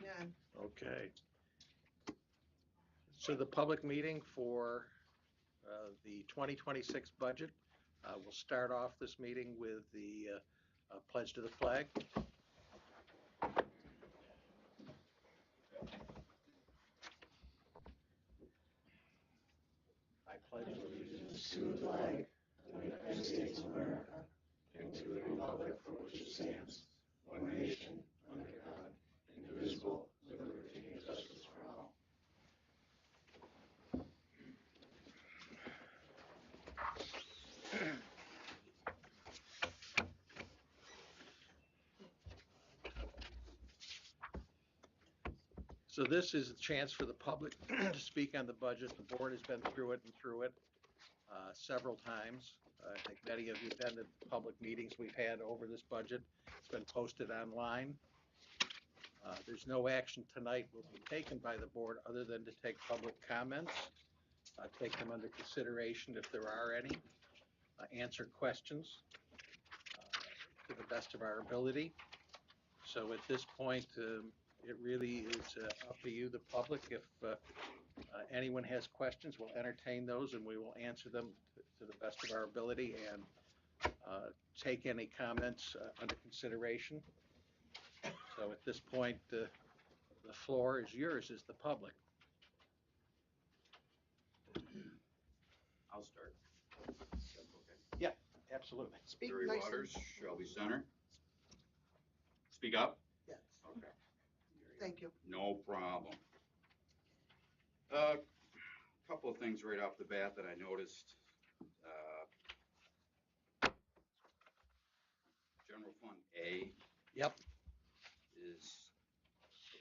Yeah. Okay. So the public meeting for the 2026 budget. We'll start off this meeting with the pledge to the flag. I pledge allegiance to the flag of the United States of America and to the republic for which it stands, one nation, under God, indivisible, with liberty and justice for all. So this is a chance for the public to speak on the budget. The board has been through it several times. I think many of you attended the public meetings we've had over this budget. It's been posted online. There's no action tonight will be taken by the board other than to take public comments, take them under consideration if there are any, answer questions to the best of our ability. So at this point, it really is up to you, the public. If anyone has questions, we'll entertain those and we will answer them to the best of our ability and take any comments under consideration. So at this point, the floor is yours as the public. I'll start. Okay. Yeah, absolutely. Speak Gary nice Waters, and- Shelby Center. Speak up? Yes, Okay. thank you. No problem. Couple of things right off the bat that I noticed. General Fund A Yep. is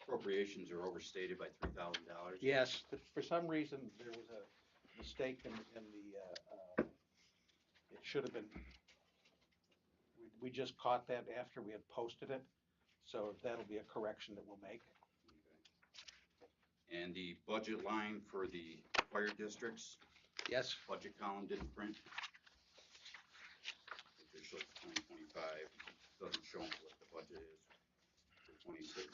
appropriations are overstated by $3,000. Yes, for some reason, there was a mistake in the, it should have been, we just caught that after we had posted it. So that'll be a correction that we'll make. Okay. And the budget line for the fire districts, Yes, budget column didn't print. It just shows 2025, doesn't show me what the budget is for 26.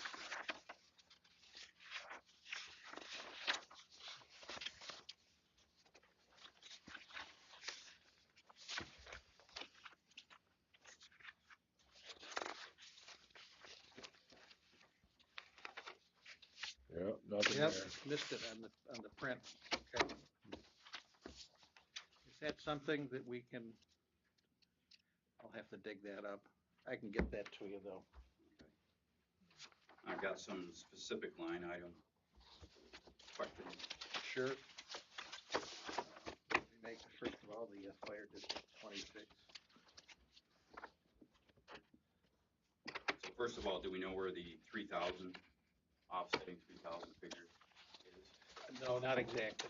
Yep, nothing yep, there. missed it on the print. Okay. Is that something that we can, I'll have to dig that up. I can get that to you though. Okay. I've got some specific line item questions. Sure. Let me make, first of all, the fire district 26. So first of all, do we know where the 3,000 offsetting 3,000 figure is? No, not exactly.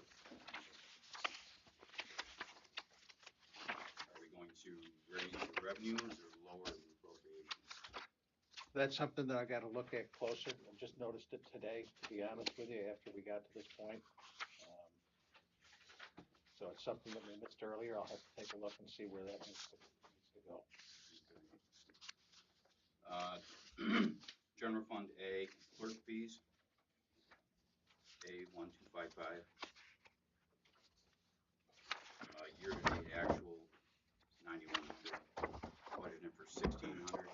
Are we going to raise the revenues or lower the appropriations? That's something that I got to look at closer. I just noticed it today, to be honest with you, after we got to this point. So it's something that we missed earlier. I'll have to take a look and see where that needs to go. General Fund A, clerk fees, A1255. Year-to-date actual, 9,100. Budgeted for 1,600.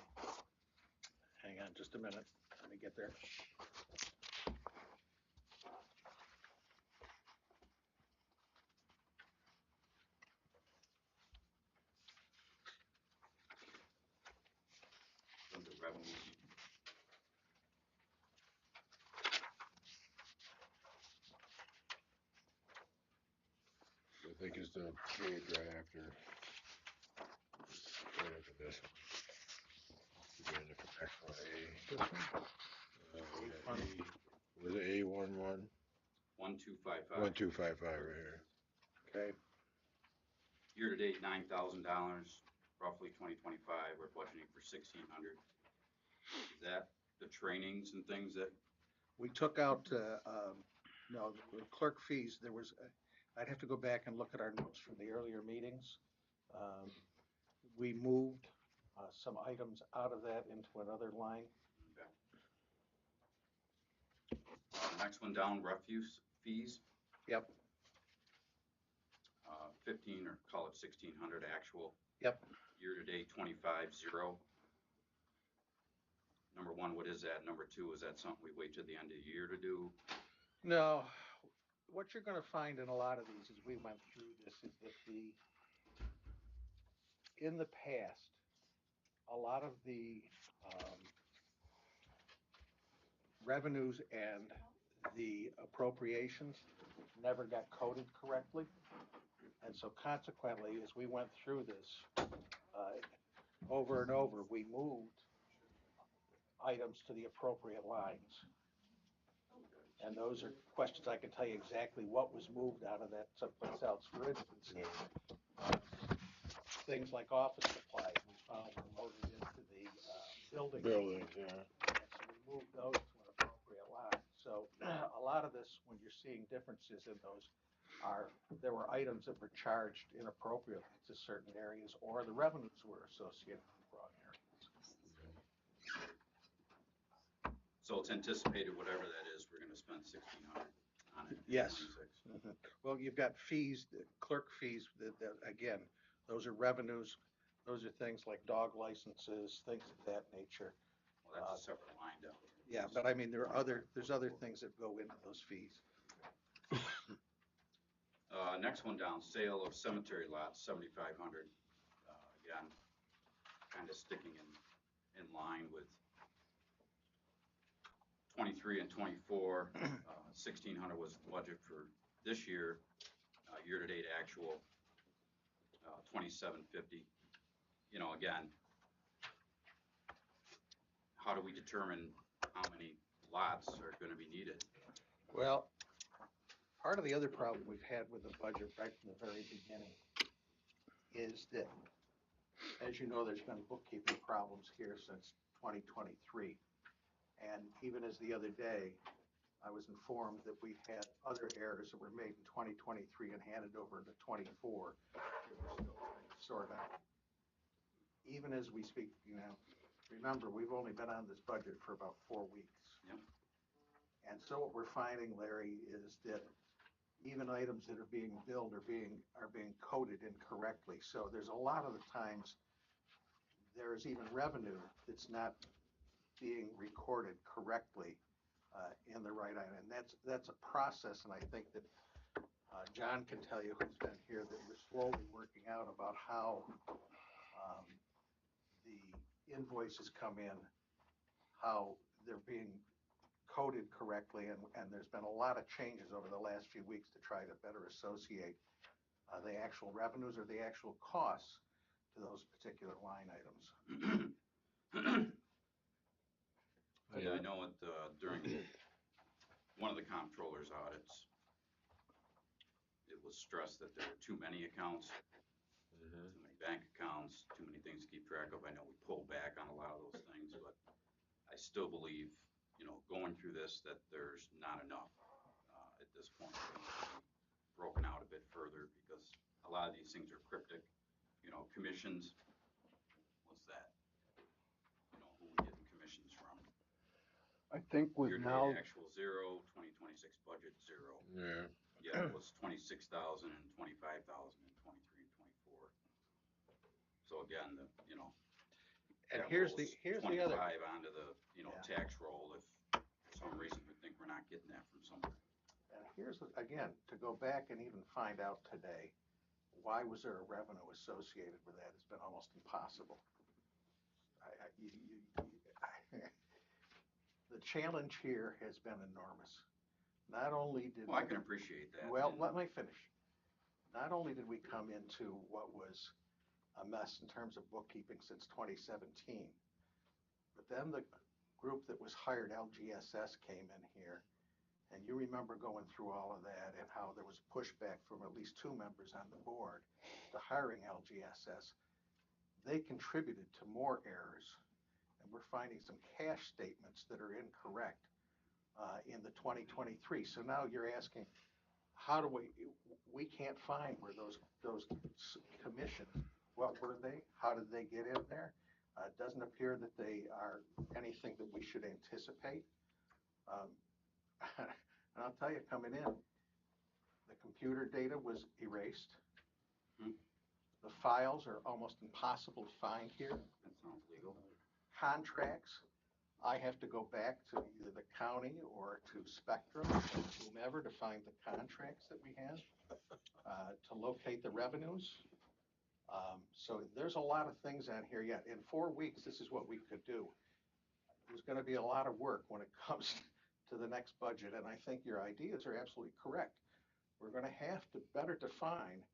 Hang on just a minute. Let me get there. Under revenue. I think it's the pay draft or right after this one. We're getting it from X1A. Was it A11? 1255. 1255 right here. Okay. Year-to-date, $9,000, roughly 2025. We're budgeting for 1,600. Is that the trainings and things that? We took out, no, the clerk fees, there was, I'd have to go back and look at our notes from the earlier meetings. We moved some items out of that into another line. Okay. Next one down, refuse fees. Yep. 15 or call it 1,600 actual. Yep. Year-to-date 25,000. Number one, what is that? Number two, is that something we wait till the end of the year to do? No, what you're gonna find in a lot of these as we went through this is that in the past, a lot of the revenues and the appropriations never got coded correctly. And so consequently, as we went through this, over and over, we moved items to the appropriate lines. And those are questions I can tell you exactly what was moved out of that someplace else. For instance, things like office supplies, we found were loaded into the building. Buildings, yeah. And so we moved those to an appropriate line. So a lot of this, when you're seeing differences in those, there were items that were charged inappropriately to certain areas, or the revenues were associated with the wrong areas. So it's anticipated, whatever that is, we're gonna spend 1,600 on it. Yes. Mm-hmm. Well, you've got fees, the clerk fees, that again, those are revenues. Those are things like dog licenses, things of that nature. Well, that's a separate line down there. Yeah, but I mean, there's other things that go into those fees. Next one down, sale of cemetery lots, 7,500. Again, kind of sticking in line with 23 and 24. 1,600 was the budget for this year. Year-to-date actual, 2,750. You know, again, how do we determine how many lots are going to be needed? Well, part of the other problem we've had with the budget right from the very beginning is that, as you know, there's been bookkeeping problems here since 2023. And even as the other day, I was informed that we had other errors that were made in 2023 and handed over to 24 that we're still trying to sort out. Even as we speak, remember, we've only been on this budget for about 4 weeks. Yep. And so what we're finding, Larry, is that even items that are being billed are being coded incorrectly. So there's a lot of the times there's even revenue that's not being recorded correctly in the right item. And that's a process, and I think that John can tell you, who's been here, that we're slowly working out about how the invoices come in, how they're being coded correctly, and there's been a lot of changes over the last few weeks to try to better associate the actual revenues or the actual costs to those particular line items. Yeah, I know during one of the comptroller's audits, it was stressed that there were too many accounts, too many bank accounts, too many things to keep track of. I know we pulled back on a lot of those things, but I still believe, going through this, that there's not enough at this point. It needs to be broken out a bit further, because a lot of these things are cryptic. Commissions, what's that? Who we getting commissions from? I think with now, Actual 0, 2026 budget 0. yeah, Yeah, it was 26,000 and 25,000 in 23 and 24. So again, And that here's rolls the other. 25 onto the, Yeah. tax roll if for some reason we think we're not getting that from somewhere. And here's, again, to go back and even find out today, why was there a revenue associated with that has been almost impossible. The challenge here has been enormous. Not only did Well, I can appreciate that. Well, let me finish. Not only did we come into what was a mess in terms of bookkeeping since 2017, but then the group that was hired, LGSS, came in here, and you remember going through all of that and how there was pushback from at least 2 members on the board to hiring LGSS. They contributed to more errors, and we're finding some cash statements that are incorrect in the 2023. So now you're asking, how do we can't find where those commissions, what were they? How did they get in there? It doesn't appear that they are anything that we should anticipate. Um, And I'll tell you, coming in, the computer data was erased. Hmm. The files are almost impossible to find here. That sounds legal. Contracts, I have to go back to either the county or to Spectrum, or whomever, to find the contracts that we have, to locate the revenues. So there's a lot of things on here yet. In 4 weeks, this is what we could do. There's gonna be a lot of work when it comes to the next budget, and I think your ideas are absolutely correct. We're gonna have to better define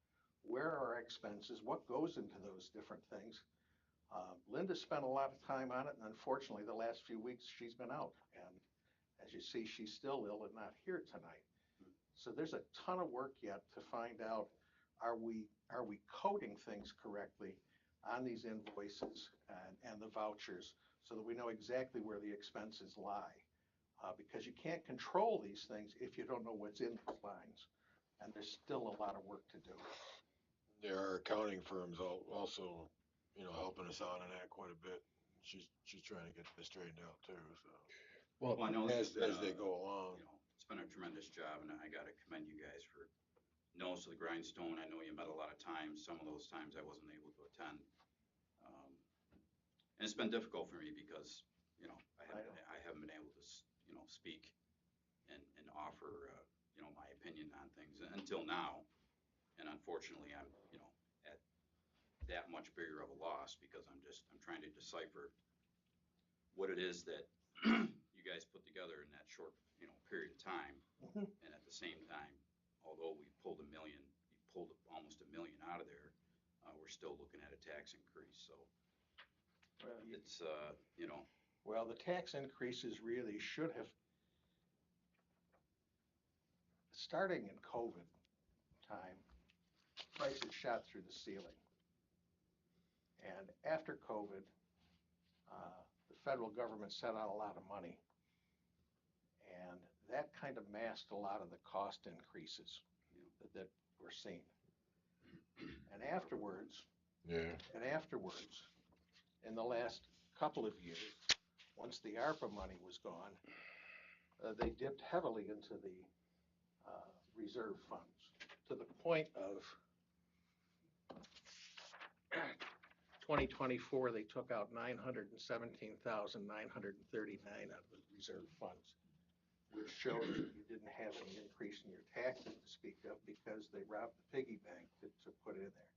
where our expenses, what goes into those different things. Linda spent a lot of time on it, and unfortunately, the last few weeks, she's been out. And as you see, she's still ill and not here tonight. So there's a ton of work yet to find out, are we coding things correctly on these invoices and the vouchers so that we know exactly where the expenses lie? Because you can't control these things if you don't know what's in those lines. And there's still a lot of work to do. There are accounting firms also, helping us out on that quite a bit. She's trying to get this straightened out too, so. Well, I know As it's been they a- go along. It's been a tremendous job, and I gotta commend you guys for nose to the grindstone. I know you met a lot of times. Some of those times I wasn't able to attend. And it's been difficult for me because, I haven't been able to, speak and offer, my opinion on things until now. And unfortunately, I'm, at that much bigger of a loss because I'm trying to decipher what it is that you guys put together in that short, period of time. Mhm. And at the same time, although we pulled almost $1 million out of there, we're still looking at a tax increase. So Well, it's, Well, the tax increases really should have, starting in COVID time, prices shot through the ceiling. And after COVID, the federal government sent out a lot of money. And that kind of masked a lot of the cost increases that we're seeing. And afterwards, Yeah. in the last couple of years, once the ARPA money was gone, they dipped heavily into the reserve funds, to the point of 2024, they took out $917,939 out of the reserve funds, which showed that you didn't have any increase in your taxes to speak of because they robbed the piggy bank to put in there.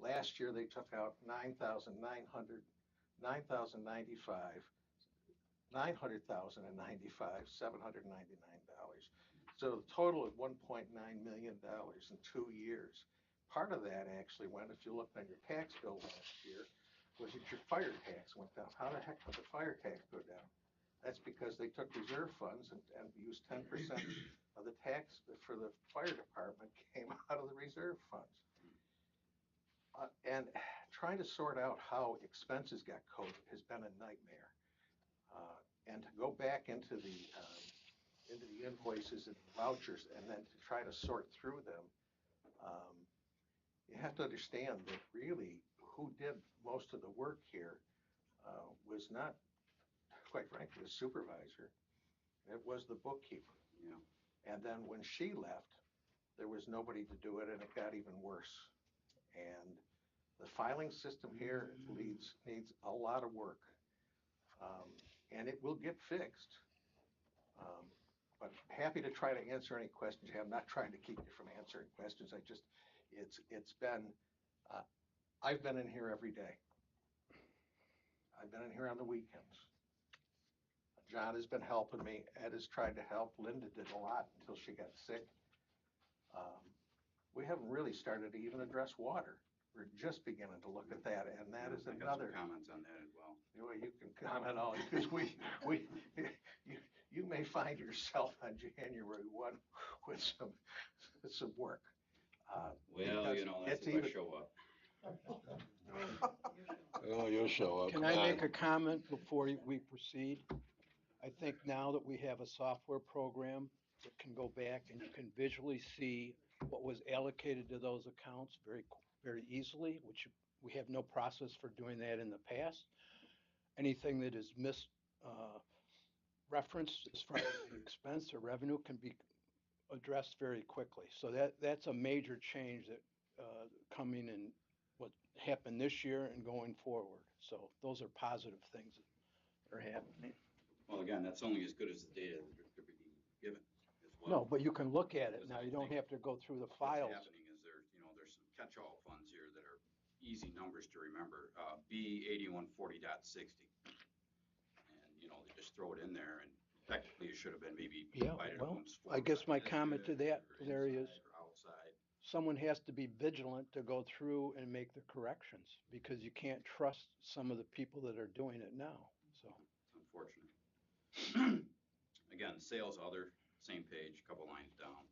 Last year, they took out $900,095, $799. So the total of $1.9 million in 2 years. Part of that actually went, if you looked on your tax bill last year, was that your fire tax went down. How the heck did the fire tax go down? That's because they took reserve funds and used 10% of the tax for the fire department came out of the reserve funds. And trying to sort out how expenses got coded has been a nightmare. And to go back into the invoices and vouchers and then to try to sort through them, you have to understand that really who did most of the work here was not, quite frankly, the supervisor. It was the bookkeeper. Yeah. And then when she left, there was nobody to do it, and it got even worse. And the filing system here needs a lot of work, and it will get fixed. But happy to try to answer any questions you have. I'm not trying to keep you from answering questions. It's been, I've been in here every day. I've been in here on the weekends. John has been helping me. Ed has tried to help. Linda did a lot until she got sick. We haven't really started to even address water. We're just beginning to look at that, and that is I got another. some comments on that as well. Well, you can comment on it, because you may find yourself on January 1 with some work. Well, because that's it's if I even- show up. Oh, you'll show up. Can I make a comment before we proceed? I think now that we have a software program that can go back and you can visually see what was allocated to those accounts very easily, which We have no process for doing that in the past. Anything that is referenced as far as the expense or revenue can be addressed very quickly. So that's a major change that coming in what happened this year and going forward. So those are positive things that are happening. Well, again, that's only as good as the data that they're being given as well. No, but you can look at it Because now. I You don't think have to go through the What's files. happening is there's some catch-all funds here that are easy numbers to remember. B 8140.60. And, they just throw it in there and technically it should have been maybe Yeah, divided well, amongst four I guess my buckets, comment to that, or Larry, is inside or outside. someone has to be vigilant to go through and make the corrections because you can't trust some of the people that are doing it now. So, It's unfortunate. Again, sales other, same page, couple lines down,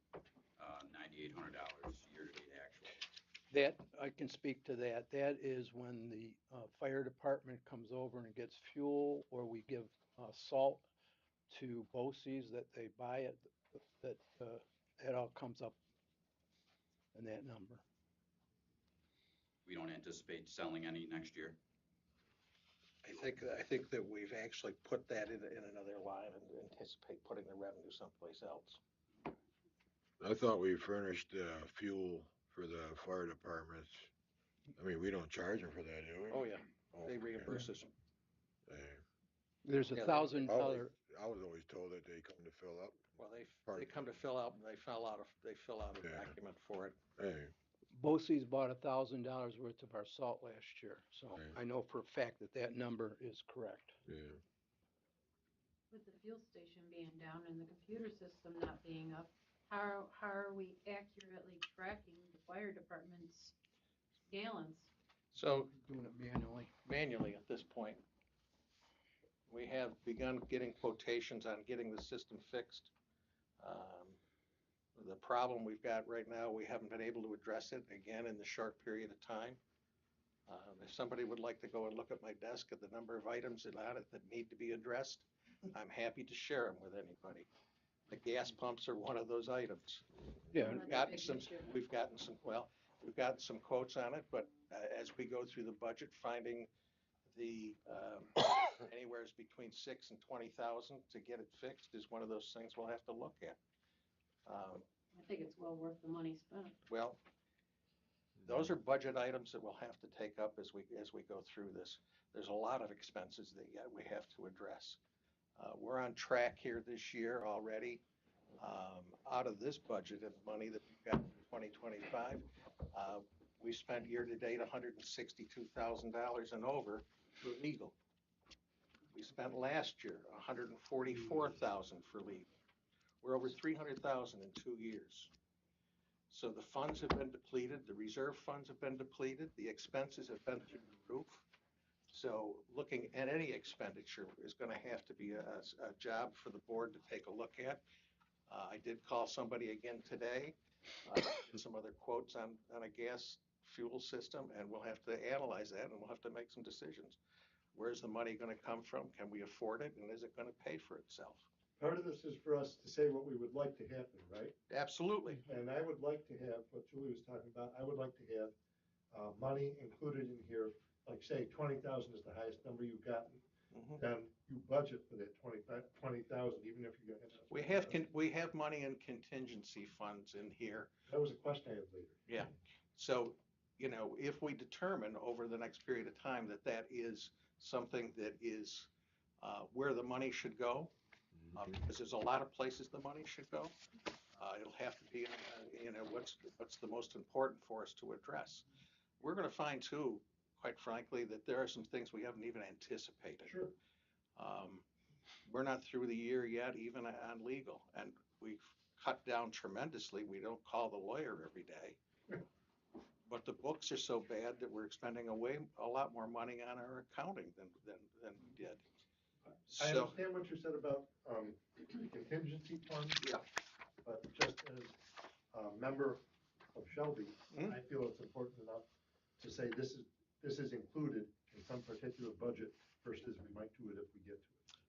$9,800 year-to-date actual. that, I can speak to that. That is when the fire department comes over and gets fuel, or we give salt to BOCES that they buy it, that all comes up in that number. We don't anticipate selling any next year. I think that we've actually put that in another line and anticipate putting the revenue someplace else. I thought we furnished fuel for the fire departments. I mean, we don't charge them for that, do we? Oh, yeah, Oh, they okay. reimburse us. Hey, There's Yeah, $1,000. I was always told that they come to fill up. Well, they Pardon? come to fill out, and they fill out a Yeah. document for it. Hey, BOCES bought $1,000 worth of our salt last year, so Right. I know for a fact that that number is correct. yeah. With the fuel station being down and the computer system not being up, how are we accurately tracking the fire department's gallons? So Doing it manually. manually at this point, we have begun getting quotations on getting the system fixed. The problem we've got right now, we haven't been able to address it again in the short period of time. If somebody would like to go and look at my desk at the number of items on it that need to be addressed, I'm happy to share them with anybody. The gas pumps are one of those items. Yeah, Well, that's a big issue. We've gotten some quotes on it, but as we go through the budget, finding the anywhere between 6 and 20,000 to get it fixed is one of those things we'll have to look at. I think it's well worth the money spent. Well, those are budget items that we'll have to take up as we go through this. There's a lot of expenses that we have to address. We're on track here this year already. Out of this budget and money that we've got for 2025, we spent year-to-date $162,000 and over for legal. We spent last year $144,000 for legal. We're over $300,000 in 2 years. So the funds have been depleted, the reserve funds have been depleted, the expenses have been through the roof. So looking at any expenditure is going to have to be a job for the board to take a look at. I did call somebody again today, get some other quotes on a gas fuel system, and we'll have to analyze that and we'll have to make some decisions. Where's the money going to come from? Can we afford it? And is it going to pay for itself? Part of this is for us to say what we would like to happen, right? Absolutely. And I would like to have, what Julie was talking about, I would like to have money included in here, like say 20,000 is the highest number you've gotten. Mhm. Then you budget for that 20,000, even if you're gonna have. We have money in contingency funds in here. That was a question I had later. Yeah. So, if we determine over the next period of time that is something that is where the money should go, because there's a lot of places the money should go, it'll have to be, what's the most important for us to address. We're going to find too, quite frankly, that there are some things we haven't even anticipated. Sure. We're not through the year yet, even on legal, and we've cut down tremendously. We don't call the lawyer every day. But the books are so bad that we're expending a lot more money on our accounting than we did. I So, understand what you said about the contingency fund. yeah, But just as a member of Shelby, Mhm. I feel it's important enough to say this is included in some particular budget versus we might do it if we get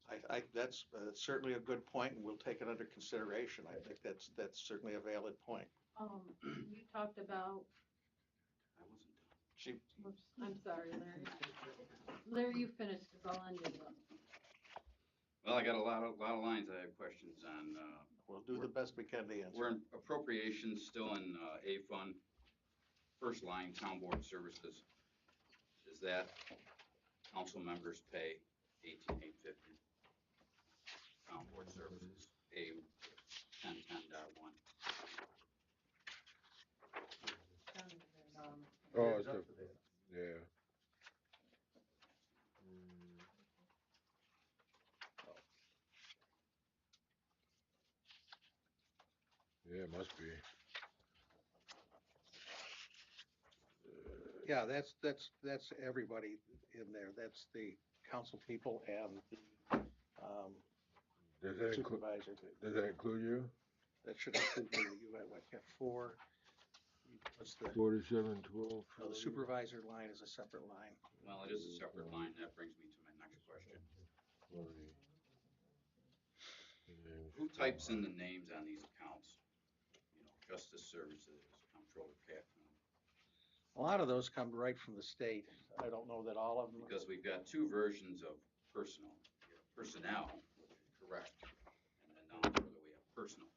to it. that's certainly a good point, and we'll take it under consideration. I think that's certainly a valid point. You talked about I wasn't done. Oops, I'm sorry, Larry. Larry, you finished, because I'll end it up. Well, I got a lot of lines I have questions on. We'll do the best we can to We're answer. in appropriations still in A fund. First line, town board services. Is that council members pay 18,850? Town board services, A 1010.1. Oh, it's a, yeah. Mm. Yeah, it must be. Yeah, that's everybody in there. That's the council people and the Does that include, supervisor. does that include you? That should include you. You have what, got four? What's the, 47, 12. no, the supervisor line is a separate line. Well, it is a separate line. That brings me to my next question. 20. Who types in the names on these accounts? You know, Justice Services, Comptroller Captain. A lot of those come right from the state. I don't know that all of them. Because we've got two versions of personal. We have personnel, which is correct, and then down further we have personal.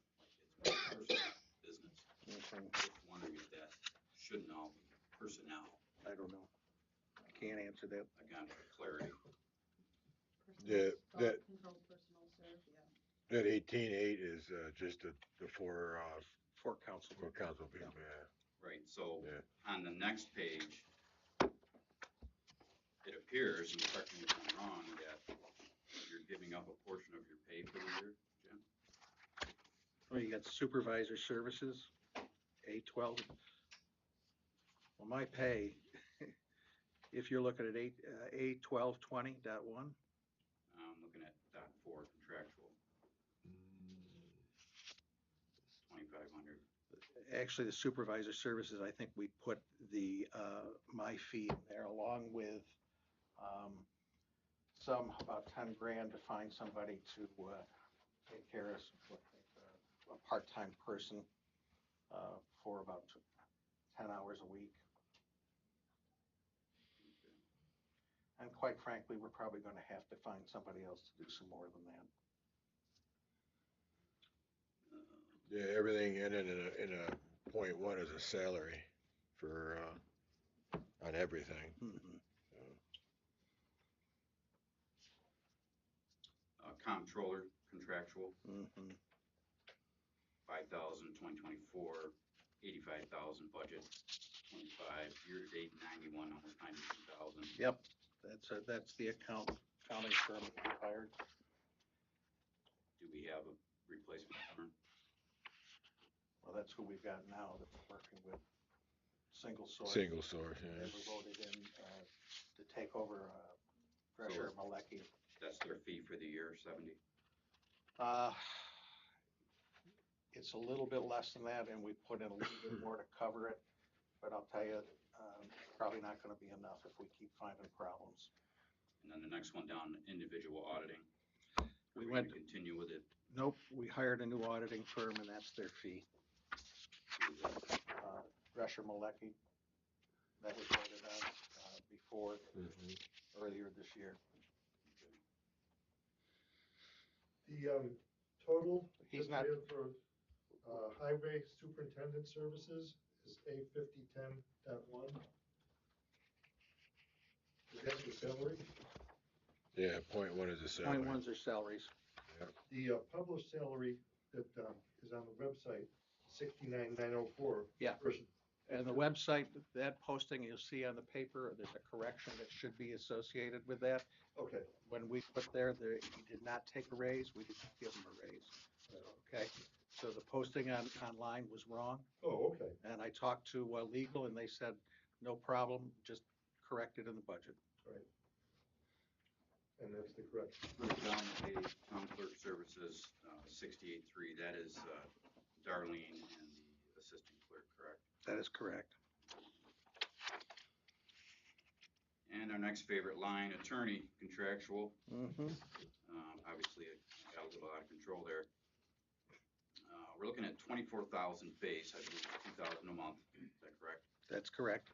It's more personal business. Mhm. Just wondering if that shouldn't all be personnel. I don't know. I can't answer that. Again, for clarity. Yeah, that- Control personal serve, yeah. That 18.8 is just the four For council. for council people. Yeah. Right, so Yeah. on the next page, it appears, and correct me if I'm wrong, that you're giving up a portion of your pay for the year, Jim? Well, you got supervisor services, A12. Well, my pay, if you're looking at A1220.1, I'm looking at dot 4 contractual, 2,500. actually the supervisor services, I think we put the, my fee in there along with, some, about 10 grand to find somebody to, take care of, a part-time person, for about 10 hours a week. And quite frankly, we're probably gonna have to find somebody else to do some more than that. Yeah, everything in it in a .1 is a salary for on everything. Mhm. Comptroller contractual, Mhm. 5,000, 2024, 85,000 budget, 25, year-to-date 91, almost 92,000. Yep, that's the accounting firm that we hired. Do we have a replacement firm? Well, that's who we've got now that we're working with, single source. Single source. They Yeah. were voted in, to take over, Drescher Malecki. That's their fee for the year, 70? It's a little bit less than that, and we put in a little bit more to cover it, but I'll tell you, probably not gonna be enough if we keep finding problems. And then the next one down, individual auditing. We Are went, gonna continue with it? nope, we hired a new auditing firm, and that's their fee. Drescher Malecki, that was voted on, before, earlier this year. The total He's that not, we have for highway superintendent services is A5010.1. Is that the salary? Yeah, .1 is a salary. .1s are salaries. The published salary that is on the website, 69,904. Yeah. Versus, And the website, that posting you'll see on the paper, there's a correction that should be associated with that. okay. When we put there, he did not take a raise, we didn't give him a raise. Okay, so the posting online was wrong, Oh, okay. and I talked to legal, and they said, no problem, just correct it in the budget. Right. And that's the correct. Further down the page, town clerk services, 68.3, that is Darlene and the assistant clerk, correct? That is correct. And our next favorite line, attorney contractual. Mm-hmm. Obviously, it got a little out of control there. We're looking at 24,000 base, I believe 2,000 a month. Is that correct? That's correct.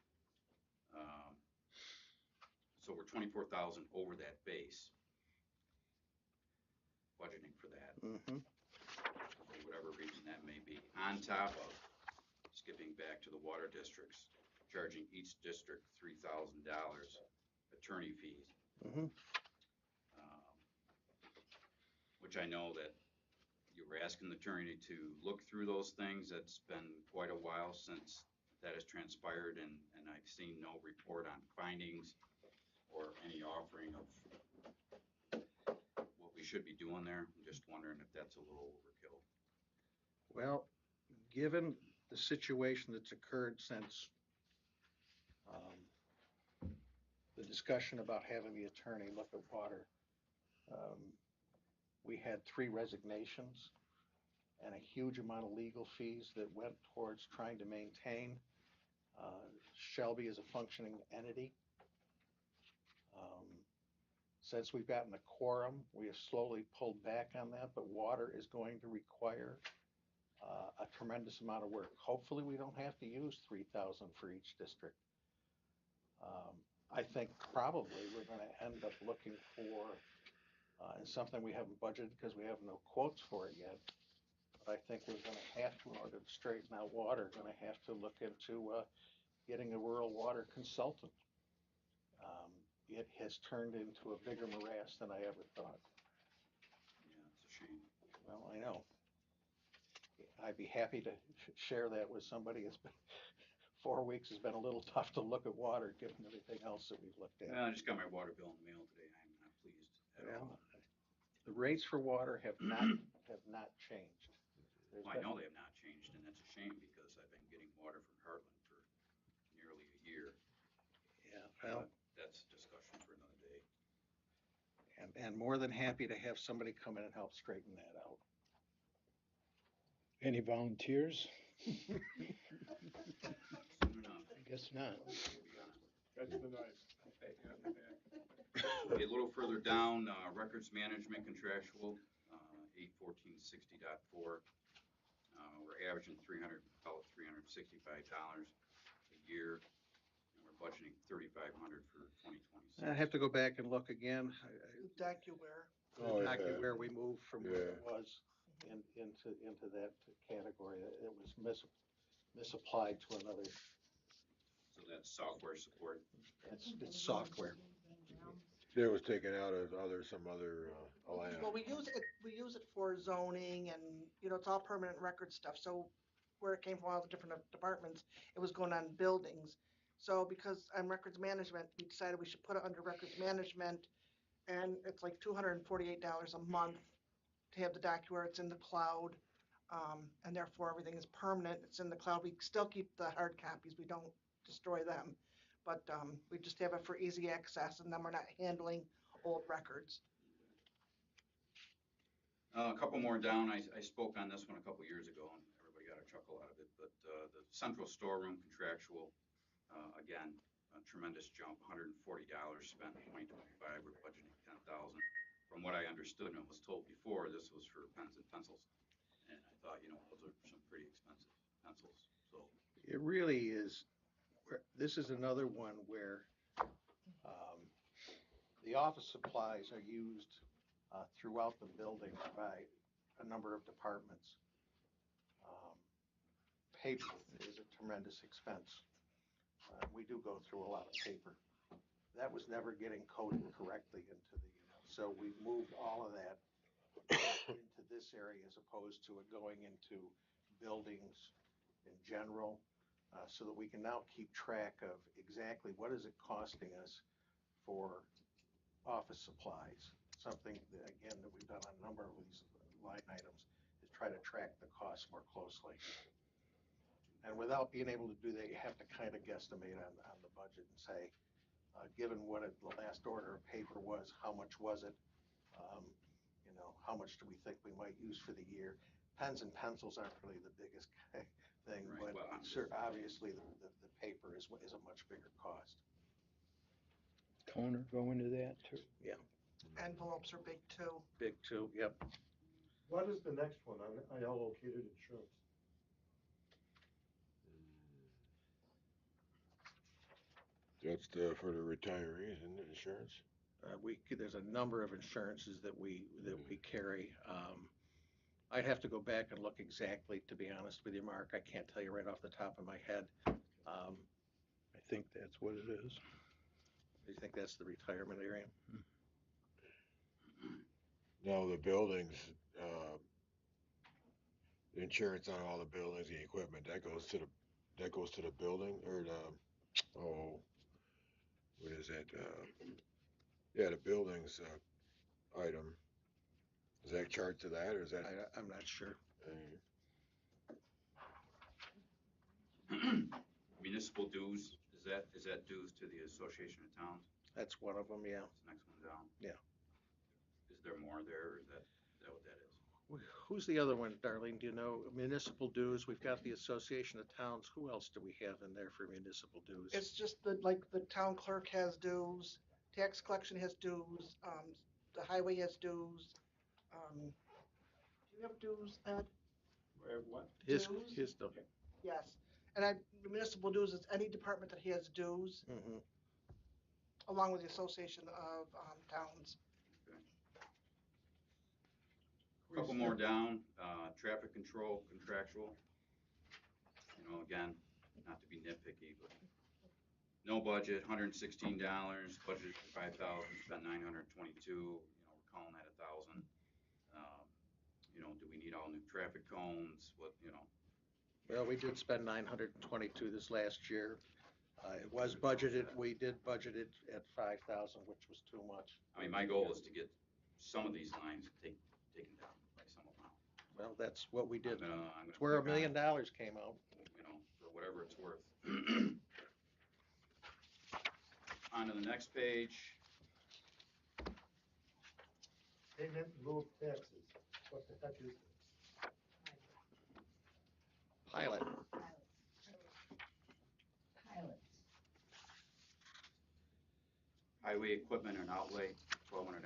So we're 24,000 over that base, budgeting for that, Mm-hmm. for whatever reason that may be. On top of skipping back to the water districts, charging each district $3,000 attorney fees, Mm-hmm. um, which I know that you were asking the attorney to look through those things. That's been quite a while since that has transpired, and I've seen no report on findings or any offering of what we should be doing there. I'm just wondering if that's a little overkill. Well, given the situation that's occurred since the discussion about having the attorney look at water, we had 3 resignations and a huge amount of legal fees that went towards trying to maintain. Shelby is a functioning entity. Since we've gotten a quorum, we have slowly pulled back on that, but water is going to require a tremendous amount of work. Hopefully, we don't have to use 3,000 for each district. I think probably we're going to end up looking for, and something we haven't budgeted because we have no quotes for it yet, but I think we're going to have to, in order to straighten out water, going to have to look into getting a rural water consultant. It has turned into a bigger morass than I ever thought. Yeah, it's a shame. Well, I know. I'd be happy to share that with somebody. It's been 4 weeks has been a little tough to look at water, given everything else that we've looked at. I just got my water bill in the mail today. I'm not pleased at all. The rates for water have not changed. Well, I know they have not changed, and that's a shame because I've been getting water from Heartland for nearly a year. Yeah, well, that's a discussion for another day. And more than happy to have somebody come in and help straighten that out. Any volunteers? Soon enough. I guess not. We'll be on it. That's the knife. Okay, a little further down, records management contractual, 81460.4. We're averaging about $365 a year, and we're budgeting $3,500 for 2026. I have to go back and look again. DocuWare. Oh, yeah. Where we moved from where it Yeah. was into that category. It was misapplied to another. So that's software support. It's software. It was taken out of some other line. Well, we use it for zoning and, it's all permanent record stuff. So where it came from, all the different departments, it was going on buildings. So because I'm records management, we decided we should put it under records management, and it's like $248 a month to have the DocuWare. It's in the cloud, and therefore everything is permanent. It's in the cloud. We still keep the hard copies. We don't destroy them, but we just have it for easy access, and then we're not handling old records. A couple more down. I spoke on this one a couple years ago, and everybody got a chuckle out of it. But the central storeroom contractual, again, a tremendous jump, $140 spent in 2025. We're budgeting $10,000. From what I understood and was told before, this was for pens and pencils, and I thought, those are some pretty expensive pencils. So It really is. This is another one where the office supplies are used throughout the building by a number of departments. Paper is a tremendous expense. We do go through a lot of paper. That was never getting coded correctly into the, so we moved all of that into this area as opposed to it going into buildings in general, so that we can now keep track of exactly what is it costing us for office supplies. Something that, again, that we've done on a number of these line items is try to track the costs more closely. And without being able to do that, you have to kind of guesstimate on the budget and say, given what the last order of paper was, how much was it? How much do we think we might use for the year? Pens and pencils aren't really the biggest thing, Right. but Well, obviously the paper is a much bigger cost. Toner go into that too? Yeah, Envelopes are big too. big too, yep. What is the next one on unallocated insurance? That's for the retirees, isn't it, insurance? There's a number of insurances that we carry. I'd have to go back and look exactly, to be honest with you, Mark. I can't tell you right off the top of my head. I think that's what it is. Do you think that's the retirement area? No, the buildings, the insurance on all the buildings, the equipment, that goes to the building or the, oh, what is that? Yeah, the buildings item. Is that charged to that or is that? I'm not sure. Municipal dues, is that dues to the Association of Towns? That's one of them, yeah. That's the next one down. Yeah. Is there more there, or is that what that is? Who's the other one, Darlene? Do you know? Municipal dues, we've got the Association of Towns. Who else do we have in there for municipal dues? It's just like the town clerk has dues, tax collection has dues, the highway has dues. Do you have dues, Ed? What? His, dues? his, Yes. And the municipal dues is any department that has dues, mhm. along with the association of towns. Couple more down, traffic control, contractual. You know, again, not to be nitpicky, but no budget, $116, budgeted for 5,000, spent 922. You know, we're calling that 1,000. You know, do we need all new traffic cones? What, you know? Well, we did spend 922 this last year. It was budgeted, we did budget it at 5,000, which was too much. I mean, my goal is to get some of these lines taken down by some amount. Well, that's what we did. I'm gonna It's where $1 click on million it, came out. you know, for whatever it's worth. On to the next page. Payment in lieu of taxes. What the heck is this? Pilot. Pilots. Highway equipment and outlay, $1,200,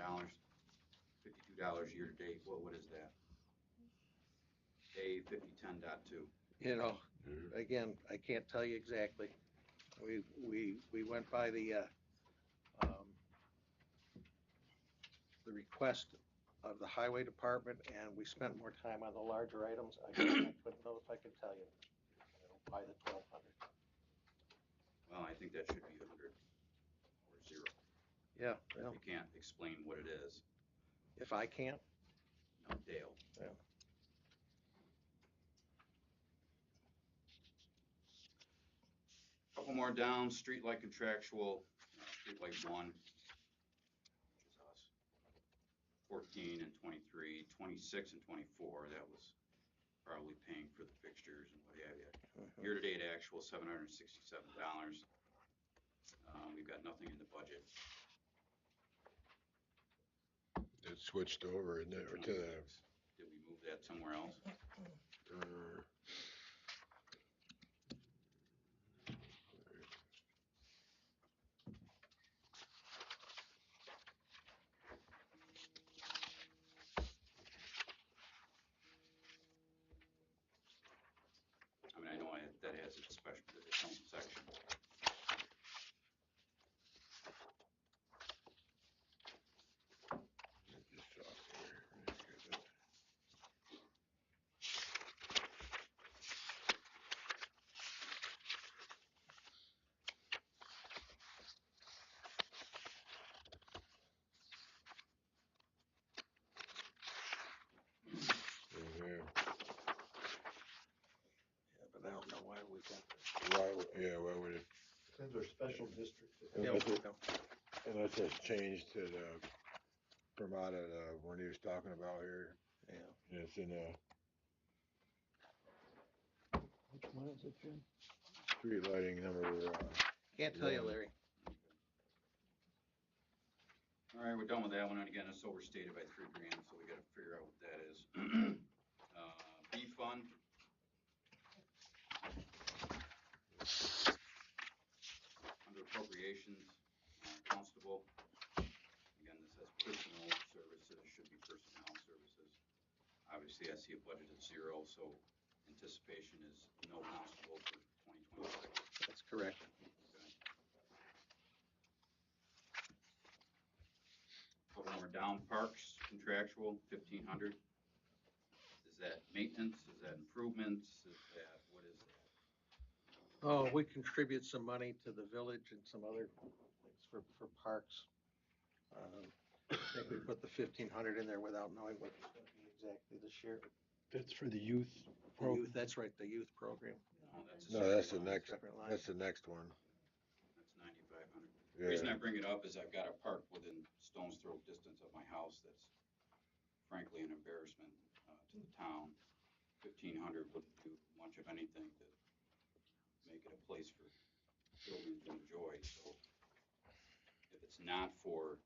$52 year to date. What is that? A 5010.2. You know, Mhm. again, I can't tell you exactly. We went by the request of the highway department, and we spent more time on the larger items. I couldn't know if I could tell you, by the 1,200. Well, I think that should be 100 or 0. Yeah, If well, you can't explain what it is, if I can't, no, Dale. Yeah. Couple more down, streetlight contractual, streetlight 1, which is us. 14 and 23, 26 and 24, that was probably paying for the fixtures and what have you. Year-to-date actual, $767. We've got nothing in the budget. It switched over, isn't it, or to the, Did we move that somewhere else? I mean, I know that has its its own section. yeah, but I don't know why we got this. Why would it? It's under special districts. Yeah, Unless we it, go. unless it's changed to the, from out of the one he was talking about here. Yeah. It's in Which one is it, Jim? street lighting number, Can't tell you, One. Larry. All right, we're done with that one, and again, it's overstated by $3,000, so we gotta figure out what that is. B fund. Under appropriations, constable. Again, this says personnel services, should be personnel services. Obviously, I see a budget of 0, so anticipation is no constable for 2026. That's correct. Okay. down, parks contractual, 1,500. Is that maintenance? Is that improvements? Is that, what is that? Oh, we contribute some money to the village and some other things for parks. I think we put the 1,500 in there without knowing what it's gonna be exactly this year. That's for the youth The program. youth, that's right, the youth program. No, that's a No, separate that's the line. next, Separate line. that's the next one. That's 9,500. The reason Yeah, I bring it up is I've got a park within stone's throw distance of my house that's frankly an embarrassment to the town. 1,500 wouldn't do much of anything to make it a place for children to enjoy. So if it's not for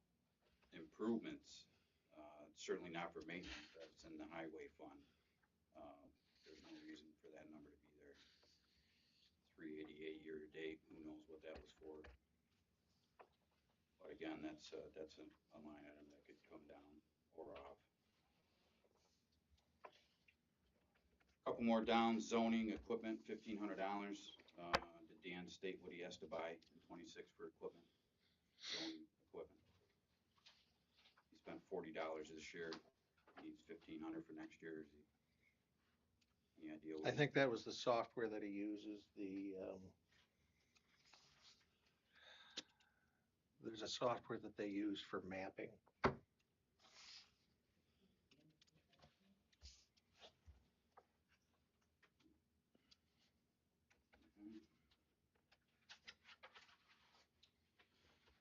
improvements, it's certainly not for maintenance, that's in the highway fund. There's no reason for that number to be there. 388 year to date, who knows what that was for. But again, that's a line item that could come down or off. Couple more down, zoning equipment, $1,500. Did Dan state what he has to buy in 26 for equipment? Zoning equipment. He spent $40 this year. He needs 1,500 for next year. Is he, any idea? I think that was the software that he uses, there's a software that they use for mapping.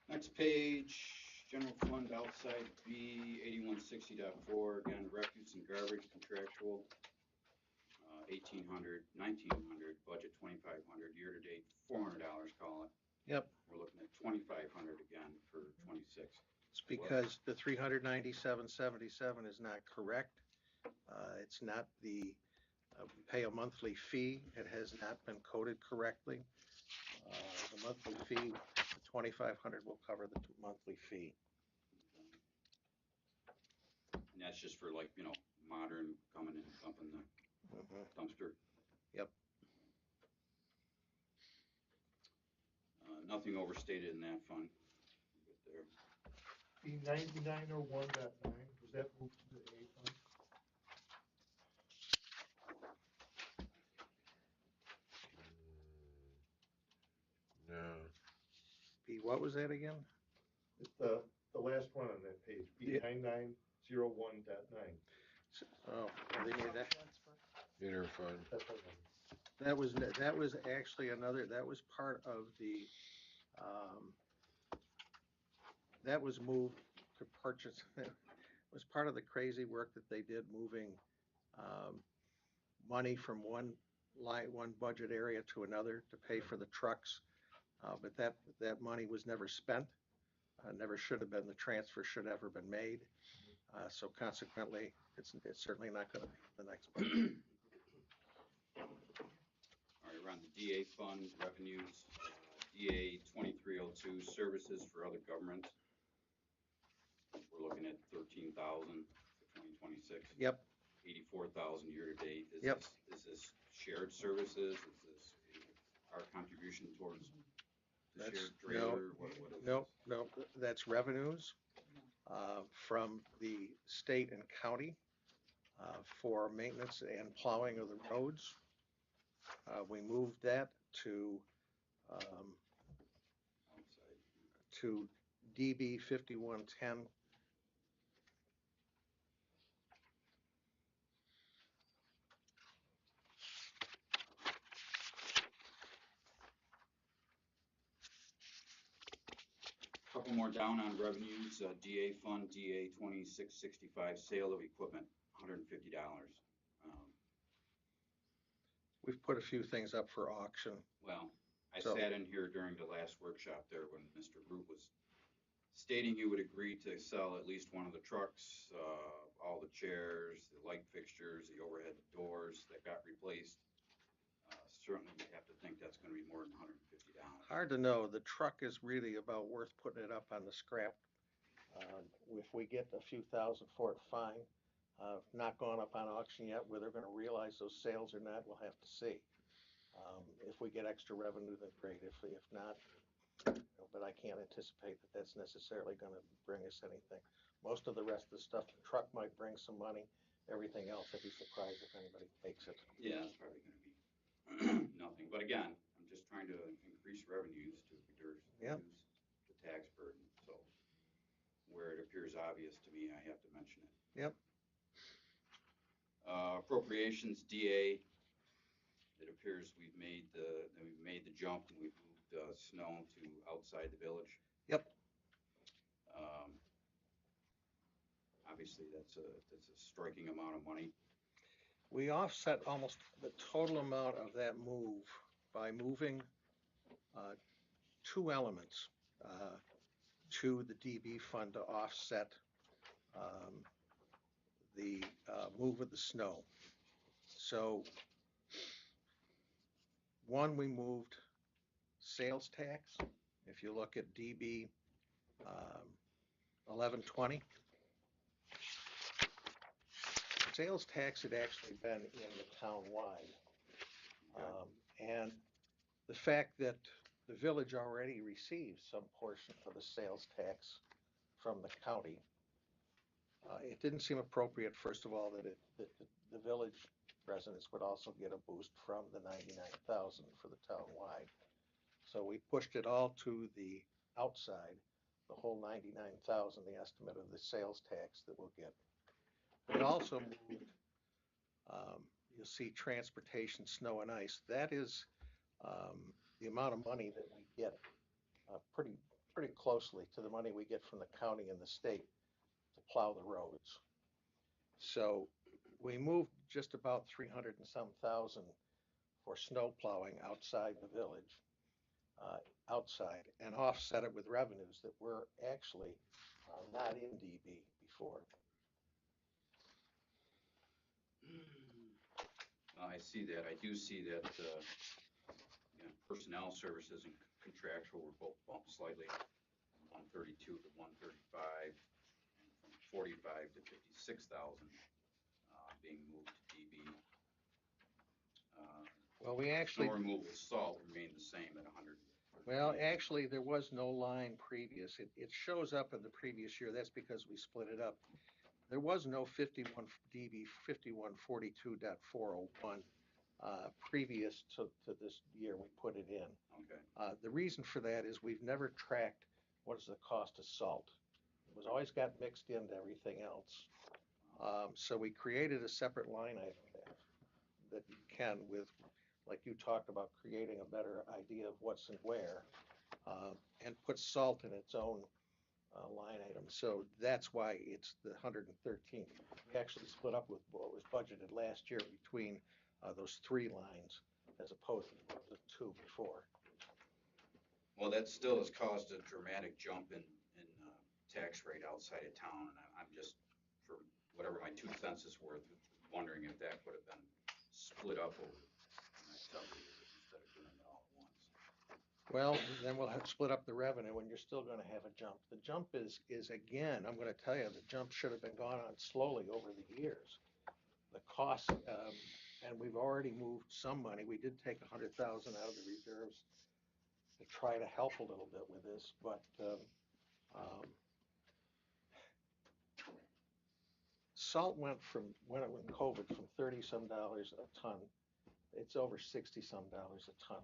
Next page, general fund outside B, 8160.4, again, refuse and garbage contractual, 1,800, 1,900, budget 2,500, year to date, $400, call it. Yep. We're looking at 2,500 again for 26. It's because the 397.77 is not correct. It's not we pay a monthly fee. It has not been coded correctly. The monthly fee, the 2,500 will cover the monthly fee. And that's just for like, modern coming in and dumping the dumpster. Yep. Nothing overstated in that fund. Good there. The 9901.9, was that moved to the A fund? no, B, what was that again? It's the last one on that page, B Yeah. 9901.9. Oh, they needed that. interfund. That's what I That was actually that was part of that was moved to purchase, it was part of the crazy work that they did moving money from one budget area to another to pay for the trucks. But that money was never spent, never should have been. The transfer should ever been made. So consequently, it's certainly not going to be the next budget. All right, we're on the DA fund revenues, DA 2302, services for other governments. We're looking at 13,000 for 2026. Yep. 84,000 year to date. Yep. Is this shared services? Is this our contribution towards the shared trailer? What is No, that's revenues from the state and county for maintenance and plowing of the roads. We moved that to outside? DB 5110. Couple more down on revenues, DA fund, DA 2665, sale of equipment, $150. We've put a few things up for auction. Well, I So- sat in here during the last workshop there when Mr. Root was stating he would agree to sell at least one of the trucks, all the chairs, the light fixtures, the overhead doors that got replaced. Certainly we have to think that's gonna be more than $150. Hard to know. The truck is really about worth putting it up on the scrap. If we get a few thousand for it, fine. Not gone up on auction yet. Whether they're going to realize those sales or not, we'll have to see. If we get extra revenue, then great. If not, but I can't anticipate that that's necessarily going to bring us anything. Most of the rest of the stuff, the truck might bring some money. Everything else, I'd be surprised if anybody takes it. Yeah, it's probably gonna be nothing, but again, I'm just trying to increase revenues to Yep. reduce the tax burden, so where it appears obvious to me, I have to mention it. Yep. Appropriations, DA, it appears we've made the jump and we've moved, snow to outside the village. Yep. Obviously, that's a striking amount of money. We offset almost the total amount of that move by moving two elements to the DB fund to offset um, the move of the snow. So, one, we moved sales tax. If you look at DB 1120, sales tax had actually been in the town-wide. And the fact that the village already receives some portion of the sales tax from the county, it didn't seem appropriate, first of all, that the village residents would also get a boost from the 99,000 for the town-wide. So we pushed it all to the outside, the whole 99,000, the estimate of the sales tax that we'll get. We also moved, you'll see transportation, snow and ice. That is the amount of money that we get pretty closely to the money we get from the county and the state to plow the roads. So we moved just about 300 and some thousand for snow plowing outside the village, and offset it with revenues that were actually not in DB before. I see that. I do see that personnel services and contractual were both bumped slightly, 132 to 135, and from 45 to 56,000 being moved to DB. Well, we actually, Snow removal salt remained the same at 100. well, actually, there was no line previous. It shows up in the previous year. That's because we split it up. There was no 51 DB 5142.401 previous to this year we put it in. Okay. The reason for that is we've never tracked what is the cost of salt. It was always got mixed into everything else. So we created a separate line item that you can, with, like you talked about, creating a better idea of what's and where, and put salt in its own line item. So that's why it's the 113. We actually split up with what was budgeted last year between those three lines as opposed to the two before. Well, that still has caused a dramatic jump in tax rate outside of town, and I'm just, for whatever my 2 cents is worth, wondering if that could have been split up over the next several years instead of doing it all at once. Well, then we'll have to split up the revenue, and you're still going to have a jump. The jump is again, I'm going to tell you, the jump should have been gone on slowly over the years. The cost, and we've already moved some money. We did take 100,000 out of the reserves to try to help a little bit with this, but salt went from, when it went COVID, from 30 some dollars a ton. It's over 60 some dollars a ton.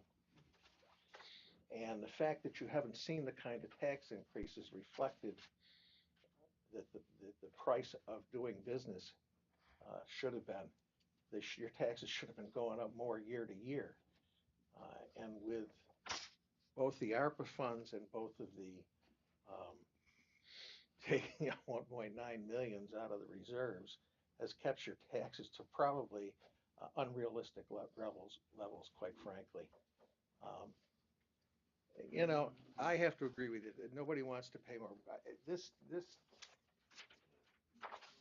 And the fact that you haven't seen the kind of tax increases reflected that the price of doing business should have been, your taxes should have been going up more year to year. And with both the ARPA funds and both of the taking out 1.9 millions out of the reserves has kept your taxes to probably unrealistic levels, quite frankly. You know, I have to agree with you that nobody wants to pay more.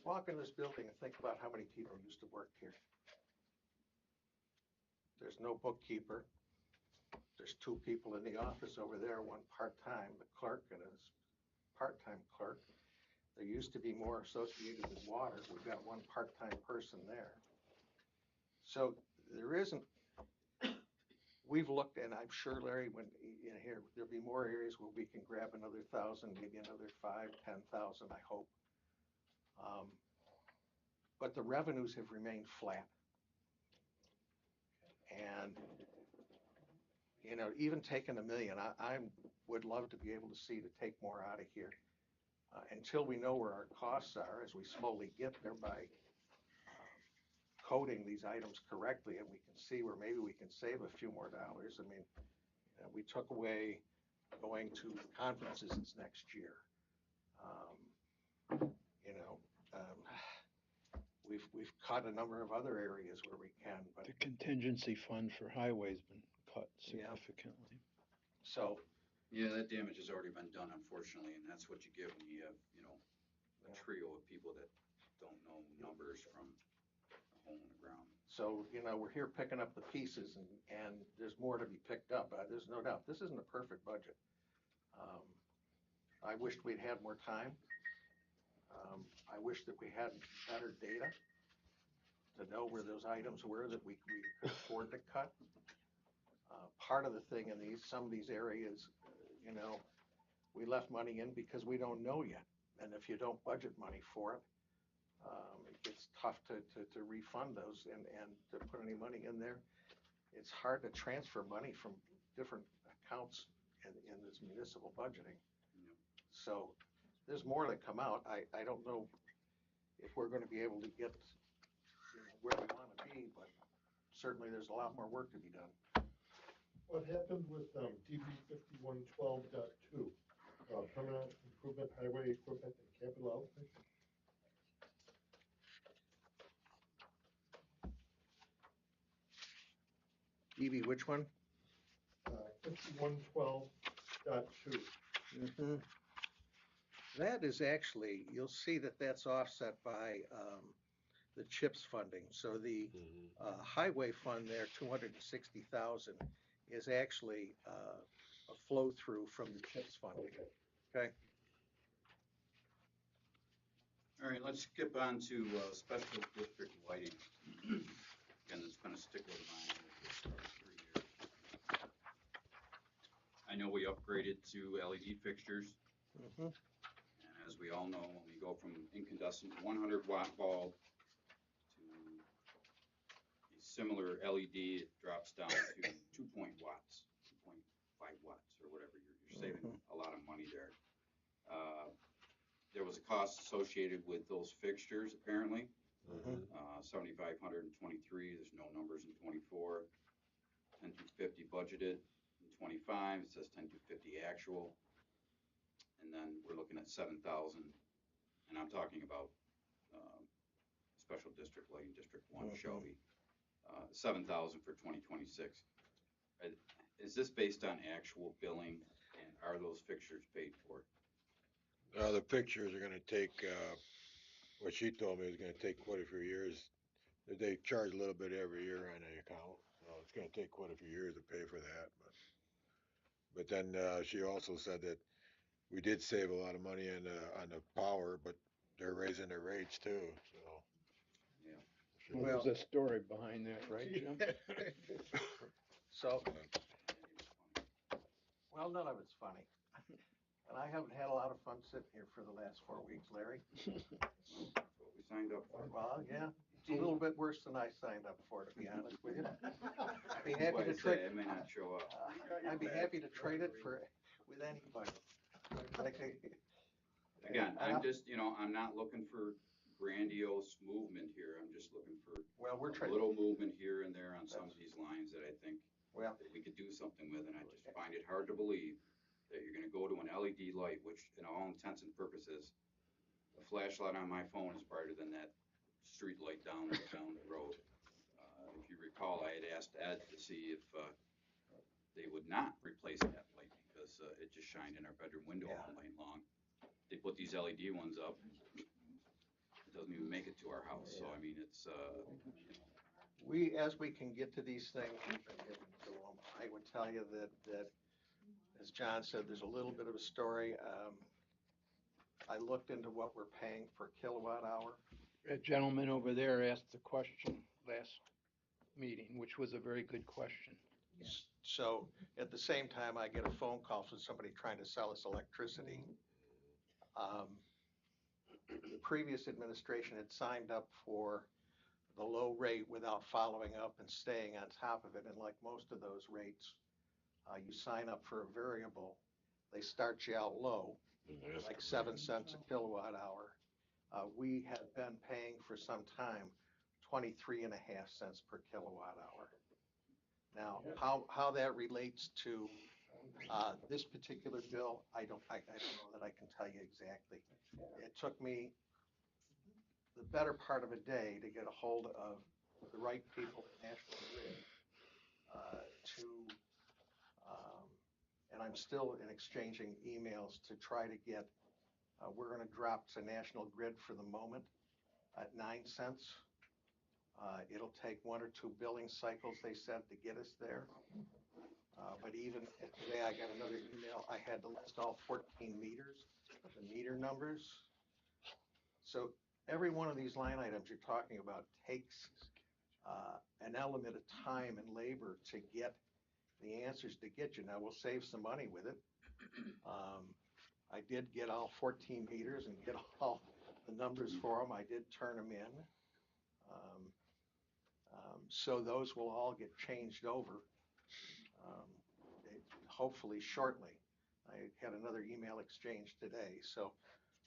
Walk in this building and think about how many people used to work here. There's no bookkeeper. There's two people in the office over there, one part-time, the clerk and his part-time clerk. There used to be more associated with water. We've got one part-time person there. So there isn't, we've looked, and I'm sure, Larry, when in here, there'll be more areas where we can grab another 1,000, maybe another 5,000, 10,000, I hope, But the revenues have remained flat. And, you know, even taking $1 million, I would love to be able to see to take more out of here. Until we know where our costs are, as we slowly get there by coding these items correctly, and we can see where maybe we can save a few more dollars. I mean, we took away going to conferences this next year. You know, we've cut a number of other areas where we can, but The contingency fund for highway's been cut Yeah. significantly. so, Yeah, that damage has already been done, unfortunately, and that's what you get when you have, you know, a trio of people that don't know numbers from a hole in the ground. so, you know, we're here picking up the pieces and there's more to be picked up. There's no doubt. This isn't a perfect budget. I wished we'd had more time. I wish that we had better data to know where those items were that we could afford to cut. Part of the thing in some of these areas, you know, we left money in because we don't know yet. And if you don't budget money for it, it gets tough to refund those and to put any money in there. It's hard to transfer money from different accounts in this municipal budgeting. Yep. So there's more that come out. I don't know if we're gonna be able to get, you know, where we wanna be, but certainly there's a lot more work to be done. What happened with DB 5112.2, permanent improvement highway equipment and capital outlay? Evie, which one? 5112.2. Mm-hmm. That is actually, you'll see that that's offset by the CHIPS funding. So the highway fund there, 260,000, is actually a flow through from the CHIPS funding. Okay. All right, let's skip on to special district lighting. Again, that's been a stickler of mine for 3 years. I know we upgraded to LED fixtures. Mm-hmm. And as we all know, when we go from incandescent 100-watt bulb to a similar LED, it drops down to 2.5 watts, or whatever. You're saving a lot of money there. There was a cost associated with those fixtures, apparently. 7,523. There's no numbers in 24. 10,250 budgeted in 25. It says 10,250 actual. And then we're looking at 7,000. And I'm talking about special district lighting, District 1, Shelby. 7,000 for 2026. Is this based on actual billing, and are those fixtures paid for? The pictures are gonna take, what she told me is gonna take quite a few years. They charge a little bit every year on the account, so it's gonna take quite a few years to pay for that. But then she also said that we did save a lot of money on the power, but they're raising their rates too. So Yeah. Well, there's a story behind that, right, Jim? So, well, none of it's funny. And I haven't had a lot of fun sitting here for the last 4 weeks, Larry. That's what we signed up for. Well, yeah, it's a little bit worse than I signed up for, to be honest with you. I'd be That's happy why to I say trade. I may not show up. I'd be happy to trade it with anybody. Again, I'm just, you know, I'm not looking for grandiose movement here. I'm just looking for Well, we're a trying. little movement here and there on some of these lines that I think Well, that we could do something with, and I just find it hard to believe that you're gonna go to an LED light, which in all intents and purposes, a flashlight on my phone is brighter than that street light down the road. If you recall, I had asked Ed to see if they would not replace that light because it just shined in our bedroom window all night long. They put these LED ones up, it doesn't even make it to our house. So I mean, it's you know. as we can get to these things, we've been getting to them. I would tell you that, as John said, there's a little bit of a story. I looked into what we're paying per kilowatt hour. A gentleman over there asked the question last meeting, which was a very good question. So at the same time, I get a phone call from somebody trying to sell us electricity. the previous administration had signed up for the low rate without following up and staying on top of it. And like most of those rates, you sign up for a variable. They start you out low, like 7 cents a kilowatt hour. We have been paying for some time 23.5 cents per kilowatt hour. Now, how that relates to this particular bill, I don't know that I can tell you exactly. It took me the better part of a day to get a hold of the right people at National Grid and I'm still in exchanging emails to try to get, we're going to drop to National Grid for the moment at 9 cents. It'll take 1 or 2 billing cycles, they said, to get us there. But even today, I got another email. I had to list all 14 meters, the meter numbers. So every one of these line items you're talking about takes an element of time and labor to get the answers to get you. Now, we'll save some money with it. I did get all 14 meters and get all the numbers for them. I did turn them in. So those will all get changed over, hopefully shortly. I had another email exchange today. So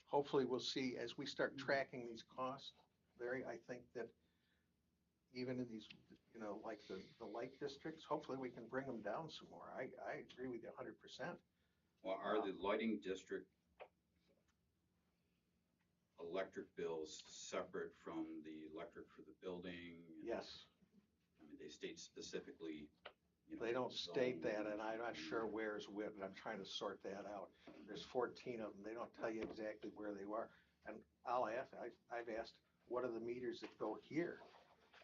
hopefully we'll see as we start tracking these costs, Larry, I think that even in these, like the light districts, hopefully we can bring them down some more. I agree with you 100%. Well, are the lighting district electric bills separate from the electric for the building? Yes. I mean, they state specifically, They don't state that, and I'm not sure where's which, and I'm trying to sort that out. There's 14 of them. They don't tell you exactly where they are. And I'll ask, I've asked, what are the meters that go here?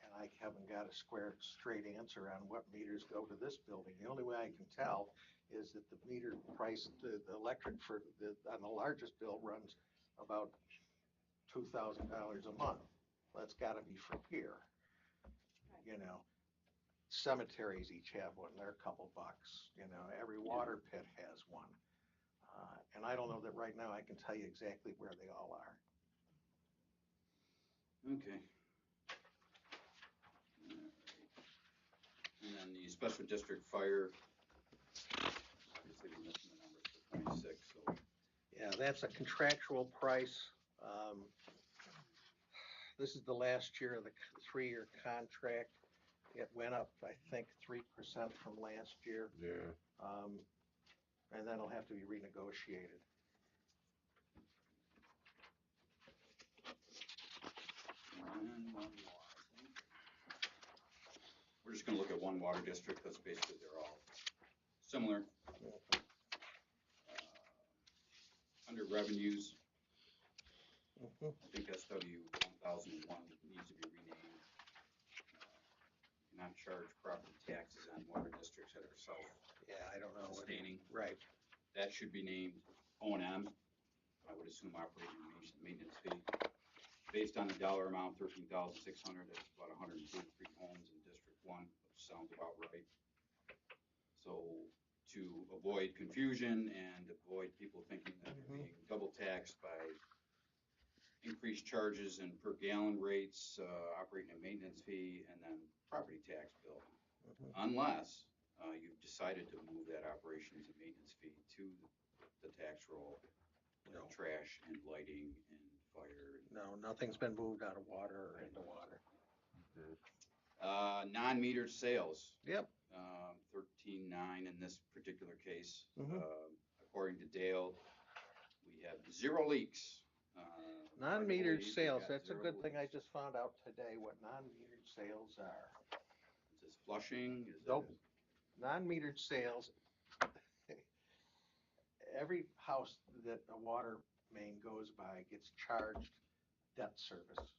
And I haven't got a straight answer on what meters go to this building. The only way I can tell is that the meter price, the electric on the largest bill runs about $2,000 a month. That's got to be from here. Cemeteries each have one. They're a couple bucks. Every water pit has one. And I don't know that right now I can tell you exactly where they all are. Okay. And then the special district fire, obviously we're missing the numbers for 26, so. Yeah, that's a contractual price. This is the last year of the 3-year contract. It went up, I think, 3% from last year. Yeah. And then it'll have to be renegotiated. And one more, I think. We're just gonna look at one water district, because basically they're all similar. Under revenues, I think SW 1001 needs to be renamed. Not charge property taxes on water districts that are Yeah, I don't know. self-sustaining. Right. That should be named O&M. I would assume operating and maintenance fee. Based on the dollar amount, $13,600, that's about 143 homes in District 1, which sounds about right. So to avoid confusion and avoid people thinking that they're being double taxed by increased charges and per gallon rates, operating and maintenance fee, and then property tax bill. Unless you've decided to move that operations and maintenance fee to the tax roll, No. trash and lighting and fire. No, nothing's been moved out of water or into water. Non-metered sales. Yep. 13.9 in this particular case. According to Dale, we have 0 leaks. Non-metered we sales, got that's a 0 good thing. I leaks. just found out today what non-metered sales are. Is this flushing? Is Nope. it- Non-metered sales, every house that a water main goes by gets charged debt service.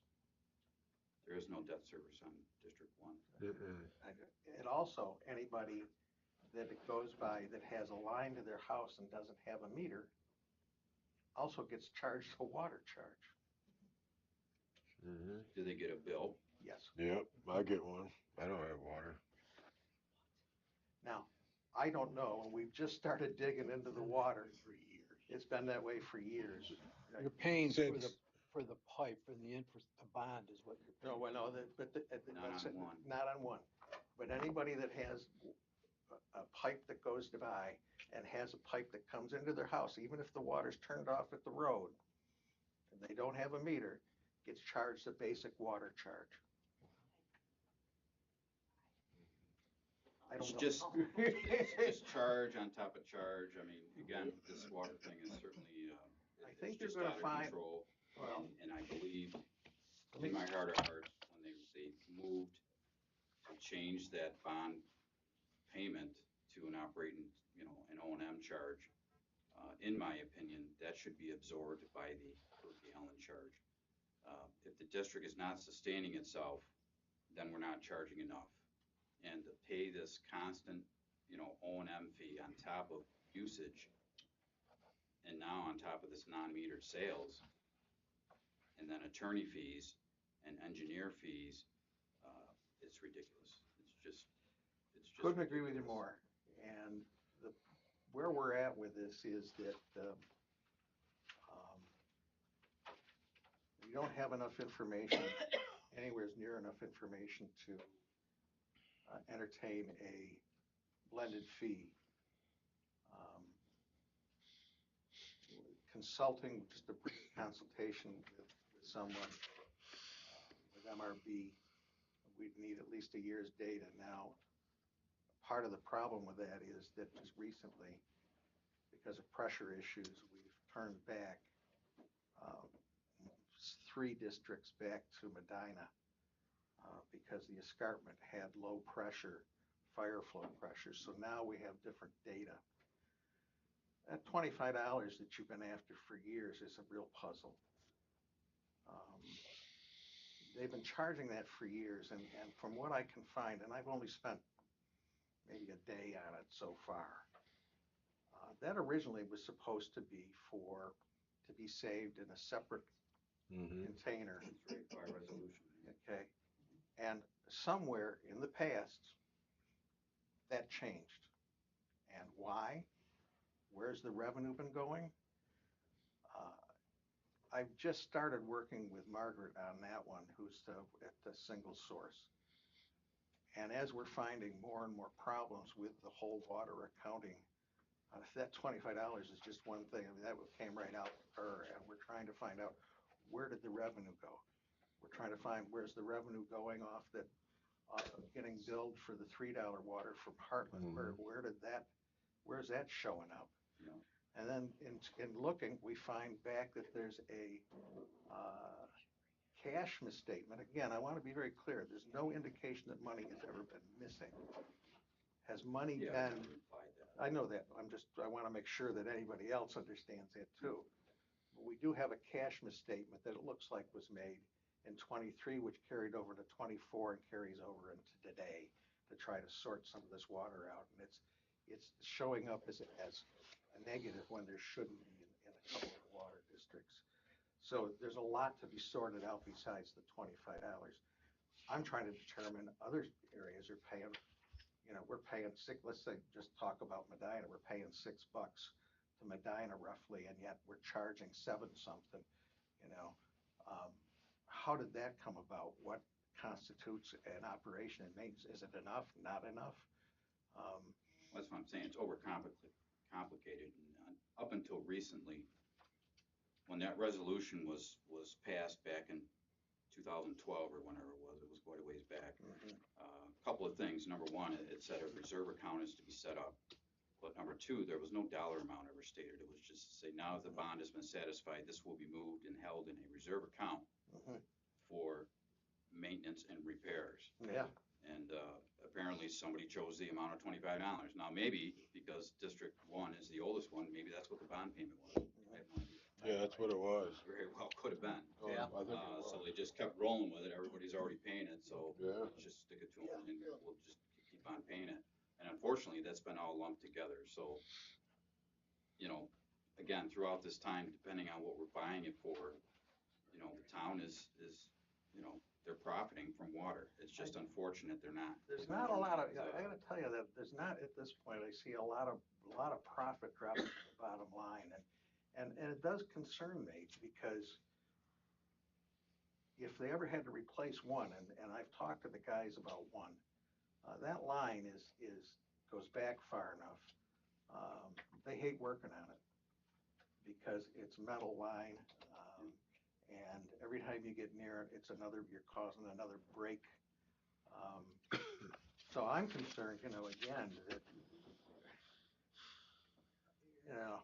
There is no debt service on District 1. And also, anybody that it goes by that has a line to their house and doesn't have a meter also gets charged a water charge. Do they get a bill? Yes. Yep, I get one. I don't have water. Now, I don't know, and we've just started digging into the water. It's been that way for years. You're paying for the, Since for the pipe and the interest, the bond is what you're No, paying. well, no, Not that's on it, one. not on one. But anybody that has a pipe that goes by and has a pipe that comes into their house, even if the water's turned off at the road, and they don't have a meter, gets charged a basic water charge. I It's don't just, know. it's just charge on top of charge. I mean, again, this water thing is certainly, I it's think you're just gonna out of find- control. Well, And I believe let me- in my heart of hearts, when they moved to change that bond payment to an operating, an O&M charge, in my opinion, that should be absorbed by the per gallon charge. If the district is not sustaining itself, then we're not charging enough. And to pay this constant, O&M fee on top of usage, and now on top of this non-metered sales, and then attorney fees and engineer fees, it's ridiculous. It's just Couldn't agree with you ridiculous. more. And where we're at with this is that we don't have enough information, anywhere near enough information to entertain a blended fee. Consulting, just a brief consultation with someone, with MRB, we'd need at least a year's data. Now, part of the problem with that is that just recently, because of pressure issues, we've turned back 3 districts back to Medina because the escarpment had low pressure, fire flow pressure. So now we have different data. That $25 that you've been after for years is a real puzzle. They've been charging that for years, and from what I can find, and I've only spent maybe a day on it so far, that originally was supposed to be saved in a separate container. It's right by resolution. Okay, and somewhere in the past, that changed. And why? Where's the revenue been going? I've just started working with Margaret on that one, who's at the single source. And as we're finding more and more problems with the whole water accounting, that $25 is just one thing. I mean, that came right out of her, and we're trying to find out, where did the revenue go? We're trying to find, where's the revenue going off that, getting billed for the $3 water from Heartland? Where's that showing up? Yeah. And then in looking, we find back that there's a cash misstatement. Again, I want to be very clear. There's no indication that money has ever been missing. Has money Yeah, been? I implied that. I know that. I want to make sure that anybody else understands that too. But we do have a cash misstatement that it looks like was made in '23, which carried over to '24 and carries over into today to try to sort some of this water out. And it's showing up as a negative when there shouldn't be in a couple of water districts. So there's a lot to be sorted out besides the $25. I'm trying to determine other areas are paying, we're paying let's say, just talk about Medina, we're paying $6 to Medina roughly, and yet we're charging 7 something, How did that come about? What constitutes an operation and maintenance? Is it enough? Not enough? That's what I'm saying. It's complicated. And up until recently, when that resolution was passed back in 2012 or whenever it was quite a ways back. A couple of things. Number one, it said a reserve account is to be set up. But number two, there was no dollar amount ever stated. It was just to say, now that the bond has been satisfied, this will be moved and held in a reserve account for maintenance and repairs. Yeah. And apparently somebody chose the amount of $25. Now, maybe because District 1 is the oldest one, maybe that's what the bond payment was. I have no idea. Yeah, that's what it was. Very well could have been. Yeah. I think it So was. they just kept rolling with it. Everybody's already paying it, so Yeah. let's just stick it to them and we'll just keep on paying it. And unfortunately, that's been all lumped together. So, again, throughout this time, depending on what we're buying it for, the town is they're profiting from water. It's just unfortunate they're not. There's not a lot of, I gotta tell you that there's not, at this point, I see a lot of profit dropping to the bottom line. And it does concern me because if they ever had to replace one, and I've talked to the guys about one, that line goes back far enough. They hate working on it because it's metal line, and every time you get near it, you're causing another break. So I'm concerned, again, that, you know,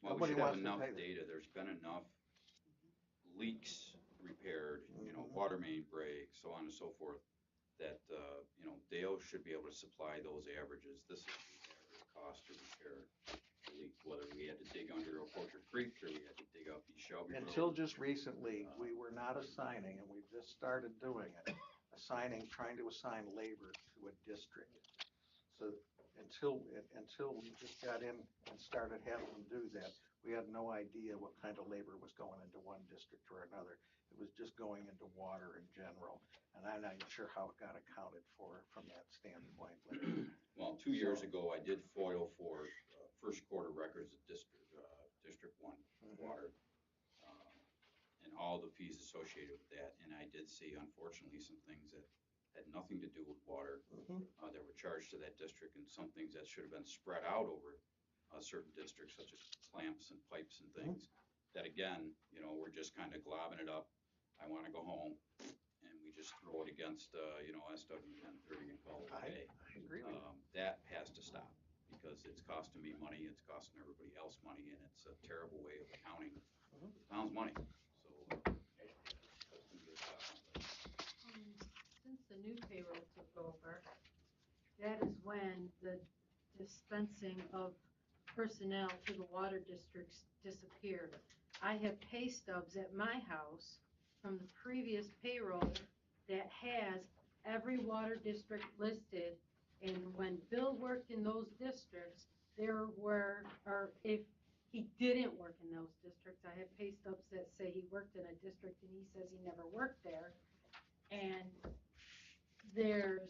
Well, we nobody should have wants to enough pay that. data, there's been enough leaks repaired, Mhm. water main breaks, so on and so forth, that, Dale should be able to supply those averages. This is the average cost to repair a leak, whether we had to dig under a Poacher Creek or we had to dig up East Shelby Road. Until just recently, we were not assigning, and we've just started doing it, trying to assign labor to a district. So until we just got in and started having them do that, we had no idea what kind of labor was going into one district or another. It was just going into water in general, and I'm not even sure how it got accounted for from that standpoint. Well, 2 years ago, I did FOIL for first quarter records of District 1 Mhm. water, and all the fees associated with that. And I did see, unfortunately, some things that had nothing to do with water Mhm. that were charged to that district, and some things that should have been spread out over certain districts, such as clamps and pipes and things. That again, we're just kind of globbing it up. I want to go home, and we just throw it against, SW 1030 and call it a day. I agree with you. That has to stop because it's costing me money, it's costing everybody else money, and it's a terrible way of accounting the town's money. So that's gonna be a stop. Since the new payroll took over, that is when the dispensing of personnel to the water districts disappeared. I have pay stubs at my house from the previous payroll that has every water district listed. And when Bill worked in those districts, or if he didn't work in those districts, I have pay stubs that say he worked in a district and he says he never worked there. And there's,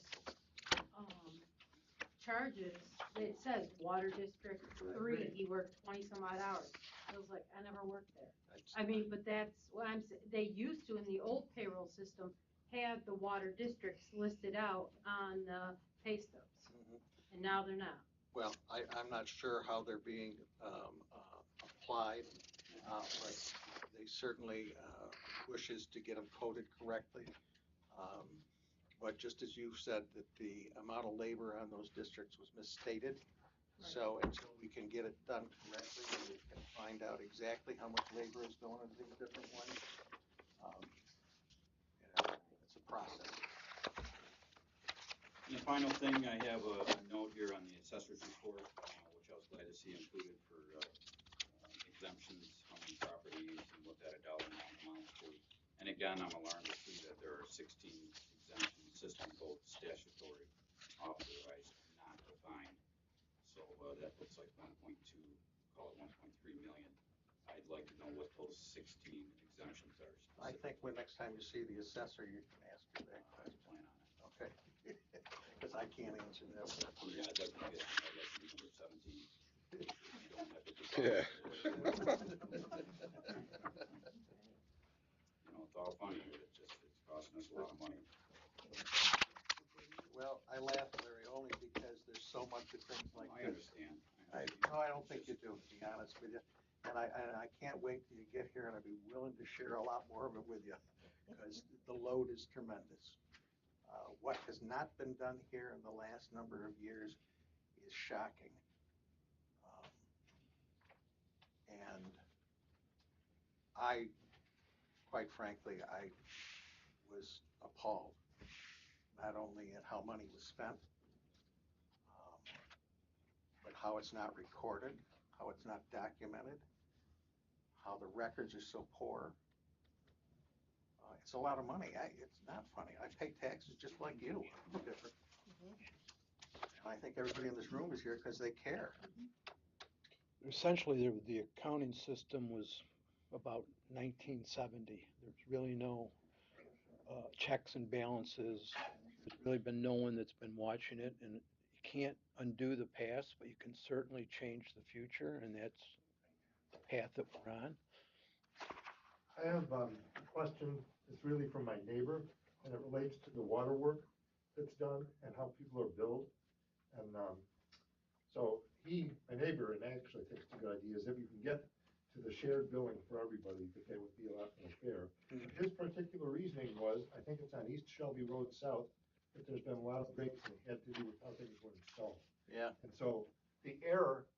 charges, it says Water District 3, he worked 20 some odd hours. I was like, I never worked there. I mean, but that's what I'm saying, they used to, in the old payroll system, have the water districts listed out on the pay stubs, and now they're not. Well, I'm not sure how they're being applied, but they certainly wishes to get them coded correctly. But just as you said, that the amount of labor on those districts was misstated. So until we can get it done correctly, and we can find out exactly how much labor is going into these different ones, it's a process. And the final thing, I have a note here on the assessor's report, which I was glad to see included for exemptions, how many properties, and what that dollar amount amounts to. And again, I'm alarmed to see that there are 16 exemptions, system code statutory, authorized, not defined. So that looks like 1.2, call it 1.3 million. I'd like to know what those 16 exemptions are specifically. I think when next time you see the assessor, you can ask her that I question. plan on it. Okay. Because I can't answer that one. Yeah, I'd like to be number 17. You don't have to Yeah. It's all funny, but it's costing us a lot of money. Well, I laugh, Larry, only because there's so much of things like I this. understand. No, I don't think you do, to be honest with you. And I can't wait till you get here, and I'd be willing to share a lot more of it with you, because the load is tremendous. What has not been done here in the last number of years is shocking. And quite frankly, I was appalled, not only at how money was spent, but how it's not recorded, how it's not documented, how the records are so poor. It's a lot of money. It's not funny. I pay taxes just like you. And I think everybody in this room is here because they care. Essentially, the accounting system was about 1970. There's really no checks and balances. There's really been no one that's been watching it, and you can't undo the past, but you can certainly change the future, and that's the path that we're on. I have a question It's really from my neighbor, and it relates to the water work that's done and how people are billed. And, so my neighbor, and actually thinks it's a good idea, is if you can get to the shared billing for everybody, that would be a lot more fair. But his particular reasoning was, I think it's on East Shelby Road South, that there's been a lot of breaks and it had to do with how things were installed. Yeah. And so the error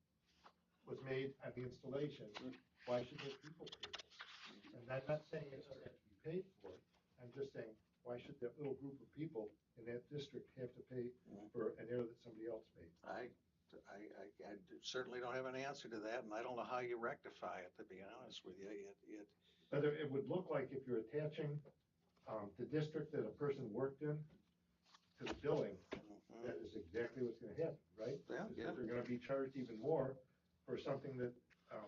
was made at the installation. Why should the people pay for it? And I'm not saying it doesn't have to be paid for. I'm just saying, why should that little group of people in that district have to pay for an error that somebody else made? I certainly don't have an answer to that, and I don't know how you rectify it, to be honest with you. But it would look like if you're attaching the district that a person worked in to the billing, that is exactly what's gonna happen, right? Yeah, Is yeah. that they're gonna be charged even more for something that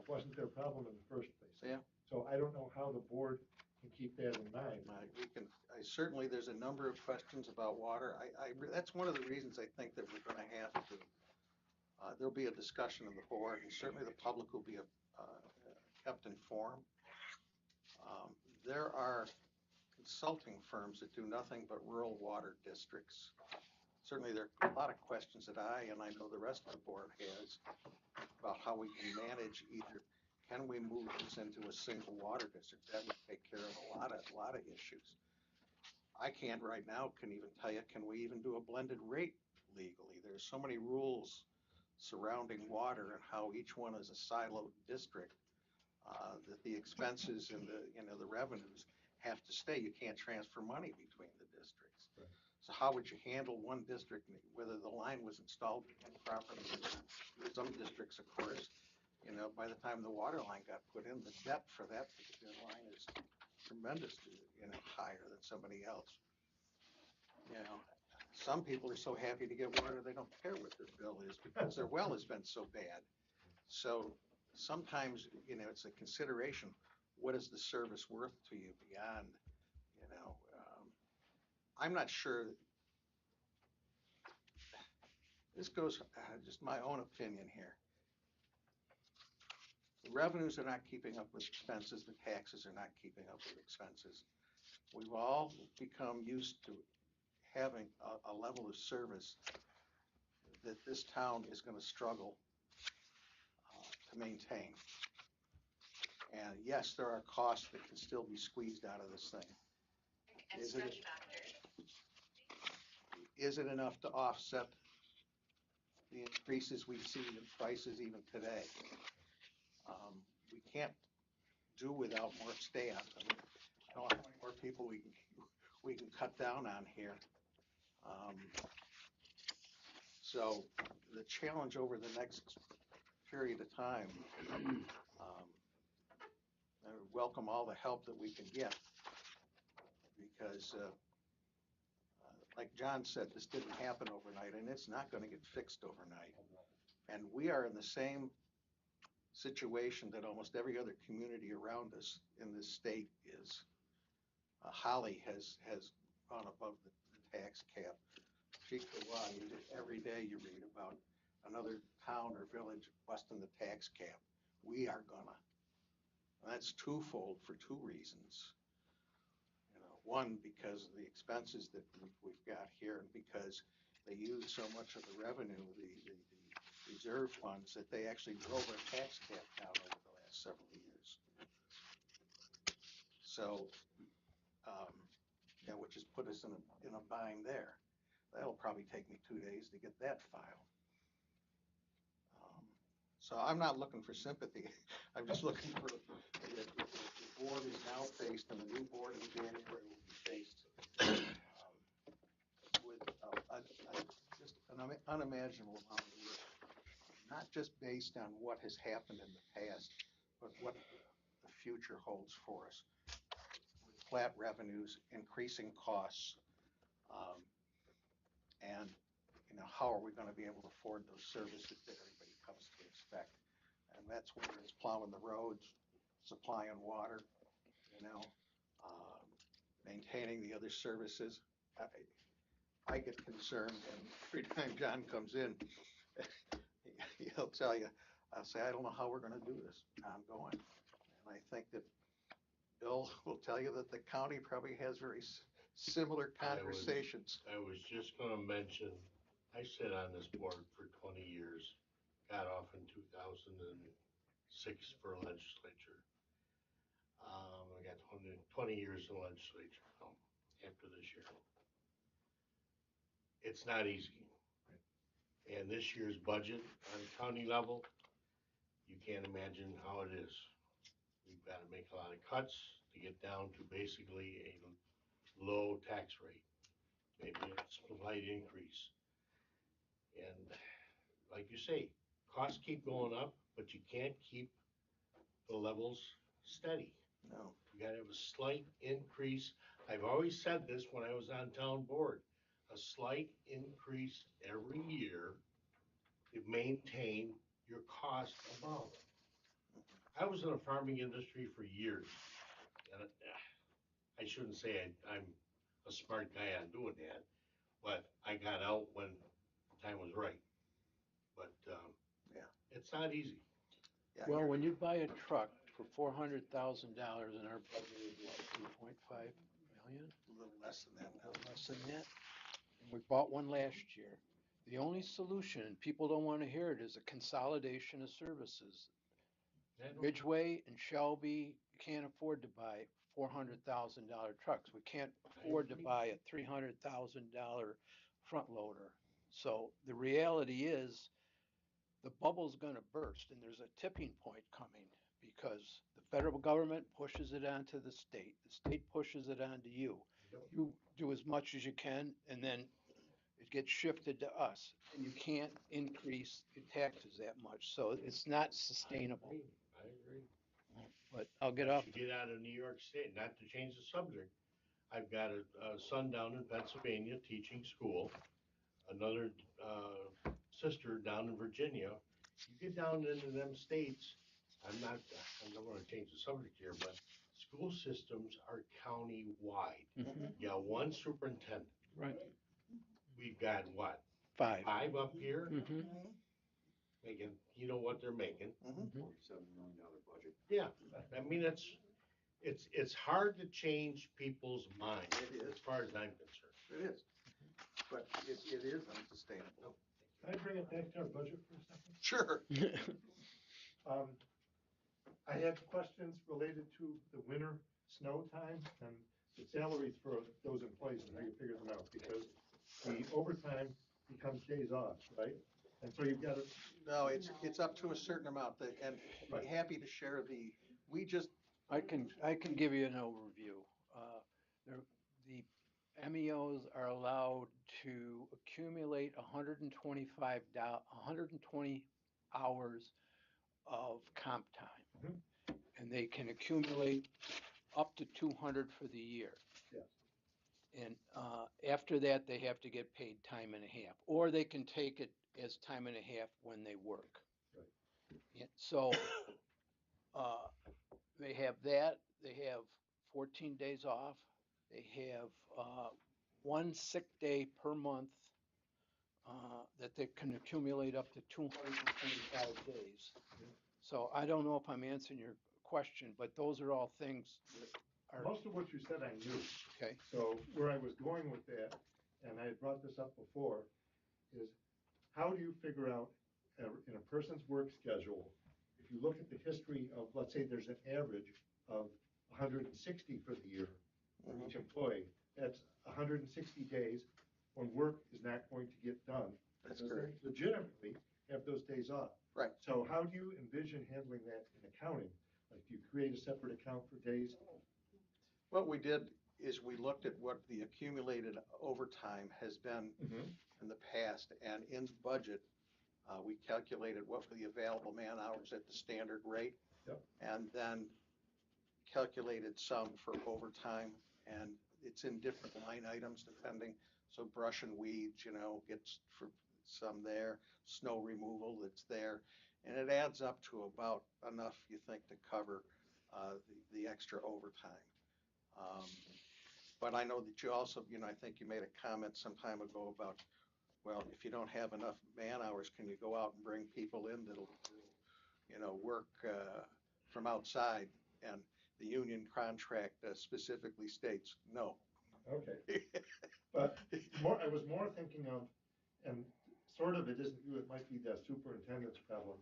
wasn't their problem in the first place. Yeah. So I don't know how the board can keep that in mind. Certainly, there's a number of questions about water. That's one of the reasons I think that we're gonna have to, there'll be a discussion of the board, and certainly the public will be kept informed. There are consulting firms that do nothing but rural water districts. Certainly, there are a lot of questions that and I know the rest of the board has about how we can manage either, can we move this into a single water district? That would take care of a lot of issues. I can't right now can even tell you, can we even do a blended rate legally? There's so many rules surrounding water and how each one is a siloed district, that the expenses and the revenues have to stay. You can't transfer money between the districts. Right. So how would you handle one district, whether the line was installed properly or not? Some districts, of course, by the time the water line got put in, the depth for that particular line is tremendously, higher than somebody else. Some people are so happy to get water, they don't care what their bill is because their well has been so bad. So sometimes, it's a consideration. What is the service worth to you beyond, I'm not sure. This goes, just my own opinion here. The revenues are not keeping up with expenses. The taxes are not keeping up with expenses. We've all become used to having a level of service that this town is going to struggle to maintain. And yes, there are costs that can still be squeezed out of this thing. Is it enough to offset the increases we see in prices even today? We can't do without more staff. I don't know how many more people we can cut down on here. So the challenge over the next period of time, I welcome all the help that we can get, because like John said, this didn't happen overnight, and it's not going to get fixed overnight. And we are in the same situation that almost every other community around us in this state is. Holly has gone above the tax cap. Every day you read about another town or village busting the tax cap. We are gonna. And that's twofold for two reasons. One, because of the expenses that we've got here, and because they use so much of the revenue, the reserve funds, that they actually drove our tax cap down over the last several years. So, which has put us in a bind there. That'll probably take me 2 days to get that filed. So I'm not looking for sympathy. I'm just looking for the board is now faced, and the new board in January will be faced with just an unimaginable amount of work, not just based on what has happened in the past, but what the future holds for us. With flat revenues, increasing costs, and how are we going to be able to afford those services that everybody comes to expect? And that's where it's plowing the roads, supplying water, maintaining the other services. I get concerned, and every time John comes in, he'll tell you, I'll say, I don't know how we're going to do this ongoing. And I think that Bill will tell you that the county probably has very similar conversations. I was just gonna mention, I sit on this board for 20 years, got off in 2006 for legislature. I got 20 years in legislature now, after this year. It's not easy. And this year's budget on county level, you can't imagine how it is. We've got to make a lot of cuts to get down to basically a low tax rate, maybe a slight increase. And like you say, costs keep going up, but you can't keep the levels steady. No. You gotta have a slight increase. I've always said this when I was on town board, a slight increase every year to maintain your cost amount. I was in the farming industry for years, and I shouldn't say I'm a smart guy on doing that, but I got out when the time was right. But Yeah. it's not easy. Yeah, Well, you're- when you buy a truck for $400,000 and our budget is 3.5 million, a little less than that a now. little less than that, and we bought one last year. The only solution, and people don't want to hear it, is a consolidation of services. Ridgeway and Shelby can't afford to buy $400,000 trucks. We can't afford to buy a $300,000 front loader. So the reality is, the bubble's gonna burst, and there's a tipping point coming, because the federal government pushes it onto the state pushes it onto you. You do as much as you can, and then it gets shifted to us, and you can't increase your taxes that much, so it's not sustainable. I agree. But I'll get Once off. you get out of New York State, not to change the subject, I've got a son down in Pennsylvania teaching school, another sister down in Virginia. You get down into them states, I'm not gonna change the subject here, but school systems are county-wide. Mhm. You got one superintendent. Right. We've got what, 5. 5 up here, Mhm. making, you know what they're making. $47 million budget. Yeah, I mean, it's hard to change people's minds. It is. As far as I'm concerned. It is, but it is unsustainable. Can I bring it back to our budget for a second? Sure. Um, I had questions related to the winter snow time and the salaries for those employees and how you figure them out, because the overtime becomes days off, right? And so you've got to, No, it's up to a certain amount, and I'd Right. be happy to share we just, I can give you an overview. The MEOs are allowed to accumulate 120 hours of comp time. Mhm. And they can accumulate up to 200 for the year. Yes. And after that, they have to get paid time and a half, or they can take it as time and a half when they work. Right. And so they have that. They have 14 days off. They have one sick day per month that they can accumulate up to 225 days. So I don't know if I'm answering your question, but those are all things that are, Most of what you said I knew. okay. So where I was going with that, and I had brought this up before, is how do you figure out in a person's work schedule, if you look at the history of, let's say there's an average of 160 for the year for each employee, that's 160 days when work is not going to get done. That's because they correct. Legitimately have those days off. Right. So how do you envision handling that in accounting? Like, do you create a separate account for days? what we did is we looked at what the accumulated overtime has been in the past, and in the budget, we calculated what were the available man hours at the standard rate. Yep. And then calculated some for overtime, and it's in different line items depending. So brush and weeds, gets for some there, snow removal that's there. And it adds up to about enough, you think, to cover the extra overtime. But I know that you also, I think you made a comment some time ago about, well, if you don't have enough man hours, can you go out and bring people in that'll work from outside? And the union contract specifically states, no. Okay. But more, I was more thinking of, and sort of it isn't you, it might be the superintendent's problem.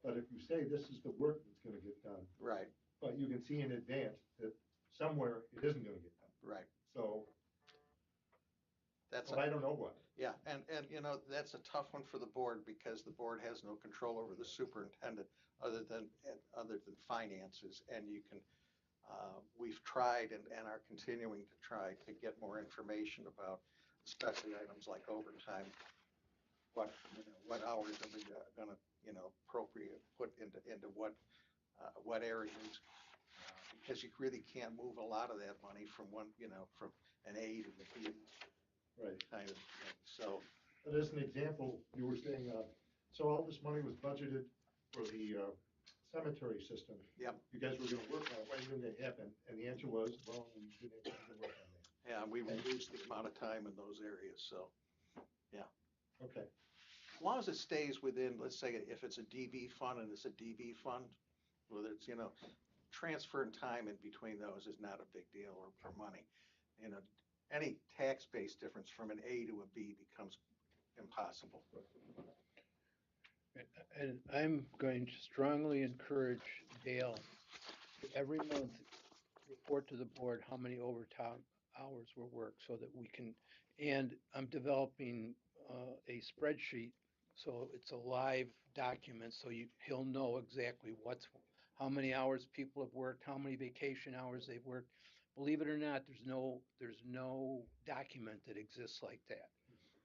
But if you say this is the work that's gonna get done, Right, but you can see in advance that somewhere it isn't gonna get done. right. So, That's, but I don't know what. yeah, and you know, that's a tough one for the board because the board has no control over the superintendent other than finances. And you can, we've tried and are continuing to try to get more information about especially items like overtime. What hours are we gonna, appropriate, put into what areas? Because you really can't move a lot of that money from from an A to a B Right. kind of thing. So, But as an example, you were saying, so all this money was budgeted for the cemetery system. Yep. You guys were gonna work on it, when did it happen? And the answer was, well, we didn't have time to work on that. yeah, we reduced the amount of time in those areas, so, yeah. Okay, As long as it stays within, let's say, if it's a DB fund and it's a DB fund, whether it's, transferring time in between those is not a big deal or money. Any tax-based difference from an A to a B becomes impossible. And I'm going to strongly encourage Dale to every month report to the board how many overtime hours were worked so that we can, and I'm developing a spreadsheet. So it's a live document, so he'll know exactly how many hours people have worked, how many vacation hours they've worked. Believe it or not, there's no document that exists like that.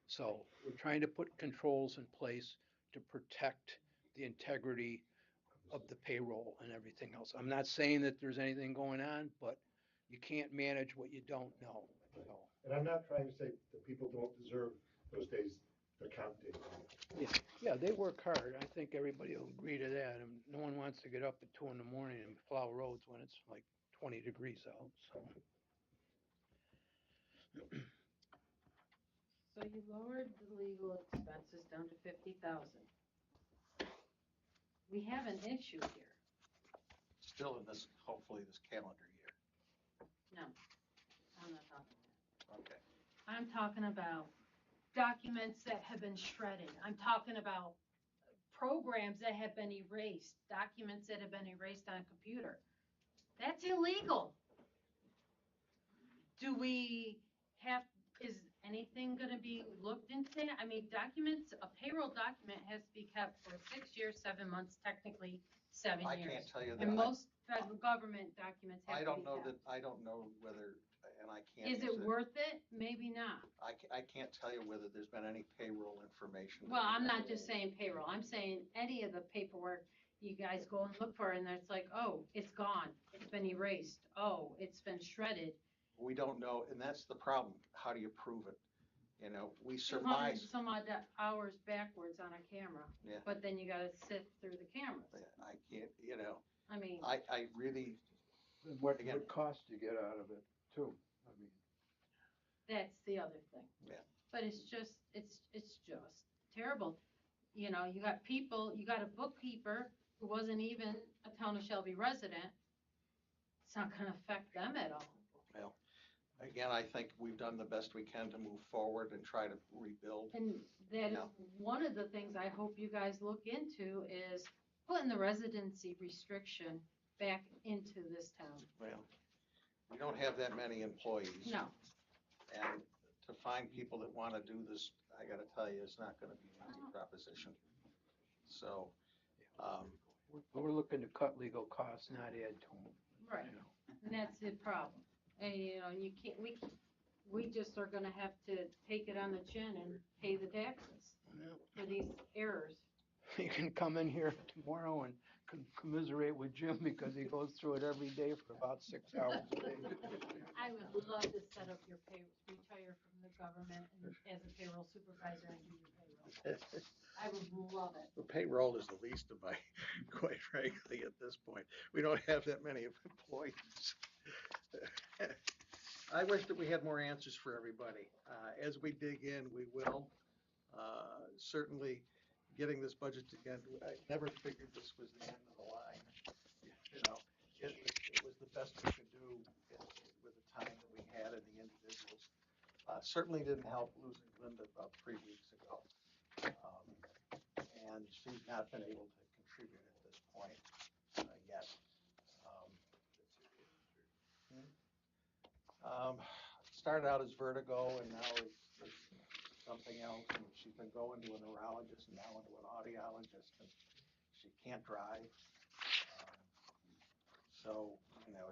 So we're trying to put controls in place to protect the integrity of the payroll and everything else. I'm not saying that there's anything going on, but you can't manage what you don't know. So, and I'm not trying to say that people don't deserve those days, the count days. yeah, they work hard. I think everybody will agree to that. And no one wants to get up at 2 a.m. and plow roads when it's like 20 degrees out. So. So you lowered the legal expenses down to 50,000. We have an issue here. Still in this, hopefully this calendar year. No, I'm not talking that. Okay. I'm talking about documents that have been shredded. I'm talking about programs that have been erased, documents that have been erased on a computer. That's illegal. Do we have, is anything gonna be looked into that? I mean, documents, a payroll document has to be kept for 6 years, 7 months, technically 7 I years. can't tell you that. And most federal government documents have to be kept. I don't know whether, and I can't. Is it worth it? Maybe not. I can't tell you whether there's been any payroll information. Well, I'm not just saying payroll. I'm saying any of the paperwork you guys go and look for, and it's like, oh, it's gone. It's been erased. Oh, it's been shredded. We don't know, and that's the problem. How do you prove it? We 200 surmise. some odd hours backwards on a camera. Yeah. But then you gotta sift through the cameras. I can't, I mean, I really, What Again. would cost to get out of it too? I mean, that's the other thing. Yeah. But it's just terrible. You got people, you got a bookkeeper who wasn't even a town of Shelby resident. It's not gonna affect them at all. well, again, I think we've done the best we can to move forward and try to rebuild. And that is Yeah. one of the things I hope you guys look into is putting the residency restriction back into this town. Well, we don't have that many employees. No, And to find people that want to do this, I got to tell you, it's not going to be an easy proposition. So, we're looking to cut legal costs, not add to them. right, and that's the problem. And, you can't, we just are gonna have to take it on the chin and pay the taxes for these errors. You can come in here tomorrow and commiserate with Jim because he goes through it every day for about 6 hours a day. I would love to set up your retire from the government and as a payroll supervisor and do your payroll. I would love it. the payroll is the least of my, quite frankly, at this point. We don't have that many employees. I wish that we had more answers for everybody. As we dig in, we will. Certainly, getting this budget together, I never figured this was the end of the line. It was the best we could do with the time that we had and the individuals. Certainly didn't help losing Linda about 3 weeks ago. And she's not been able to contribute at this point yet. Started out as vertigo and now it's something else. And she's been going to a neurologist and now into an audiologist, and she can't drive. So,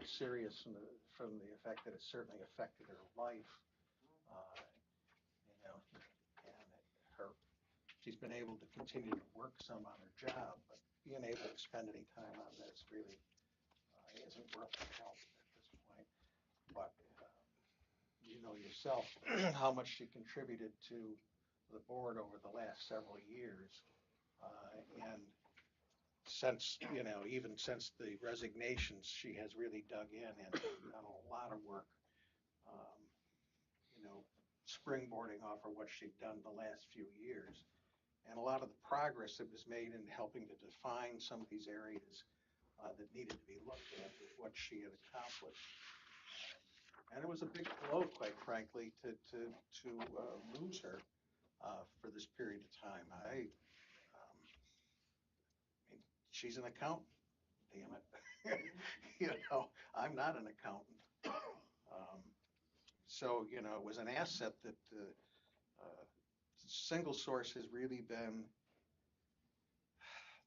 it's serious from the effect that it certainly affected her life. And she's been able to continue to work some on her job, but being able to spend any time on this really isn't worth the help at this point. But you know yourself how much she contributed to the board over the last several years. And since, even since the resignations, she has really dug in and done a lot of work, springboarding off of what she'd done the last few years. And a lot of the progress that was made in helping to define some of these areas that needed to be looked at is what she had accomplished. And it was a big blow, quite frankly, to lose her for this period of time. I mean, she's an accountant, damn it. I'm not an accountant. So, it was an asset that Single Source has really been,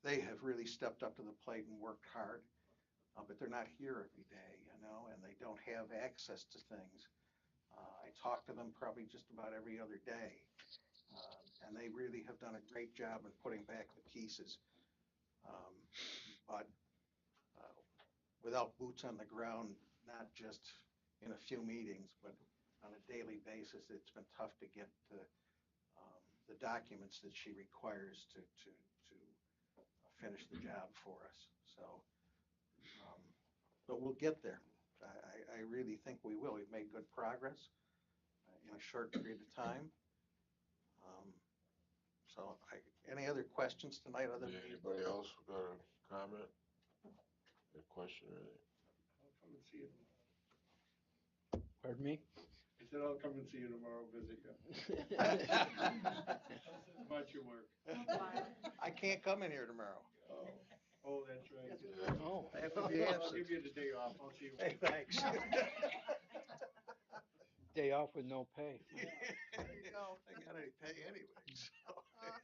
they have really stepped up to the plate and worked hard, but they're not here every day, and they don't have access to things. I talk to them probably just about every other day, and they really have done a great job in putting back the pieces. But without boots on the ground, not just in a few meetings, but on a daily basis, it's been tough to get the documents that she requires to finish the job for us. So, but we'll get there. I really think we will. We've made good progress in a short period of time. So, any other questions tonight other than? Anybody else got a comment? A question or anything? I'll come and see you tomorrow. Pardon me? I said I'll come and see you tomorrow, visit you. About your work. I can't come in here tomorrow. Oh, that's right. Yeah. Oh, I have to be I'll absent. give you the day off. I'll see you. Hey, thanks. day off with no pay. There you go. I got any pay anyway. So.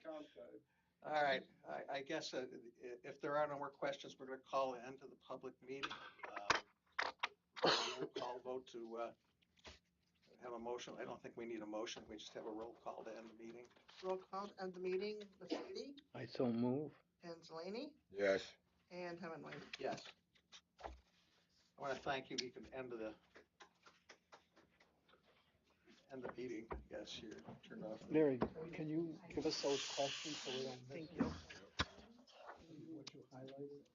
Comp time. All right, I guess if there are no more questions, we're going to call an end to the public meeting. Roll call vote to have a motion. I don't think we need a motion. We just have a roll call to end the meeting. Roll call to end the meeting, Mercedes I so move. and Zelini Yes. and Hemingway. Yes. I want to thank you. We can end the meeting. Yes, here. Turn off. Larry, can you give us those questions so we don't miss Thank them? you. What you highlighted?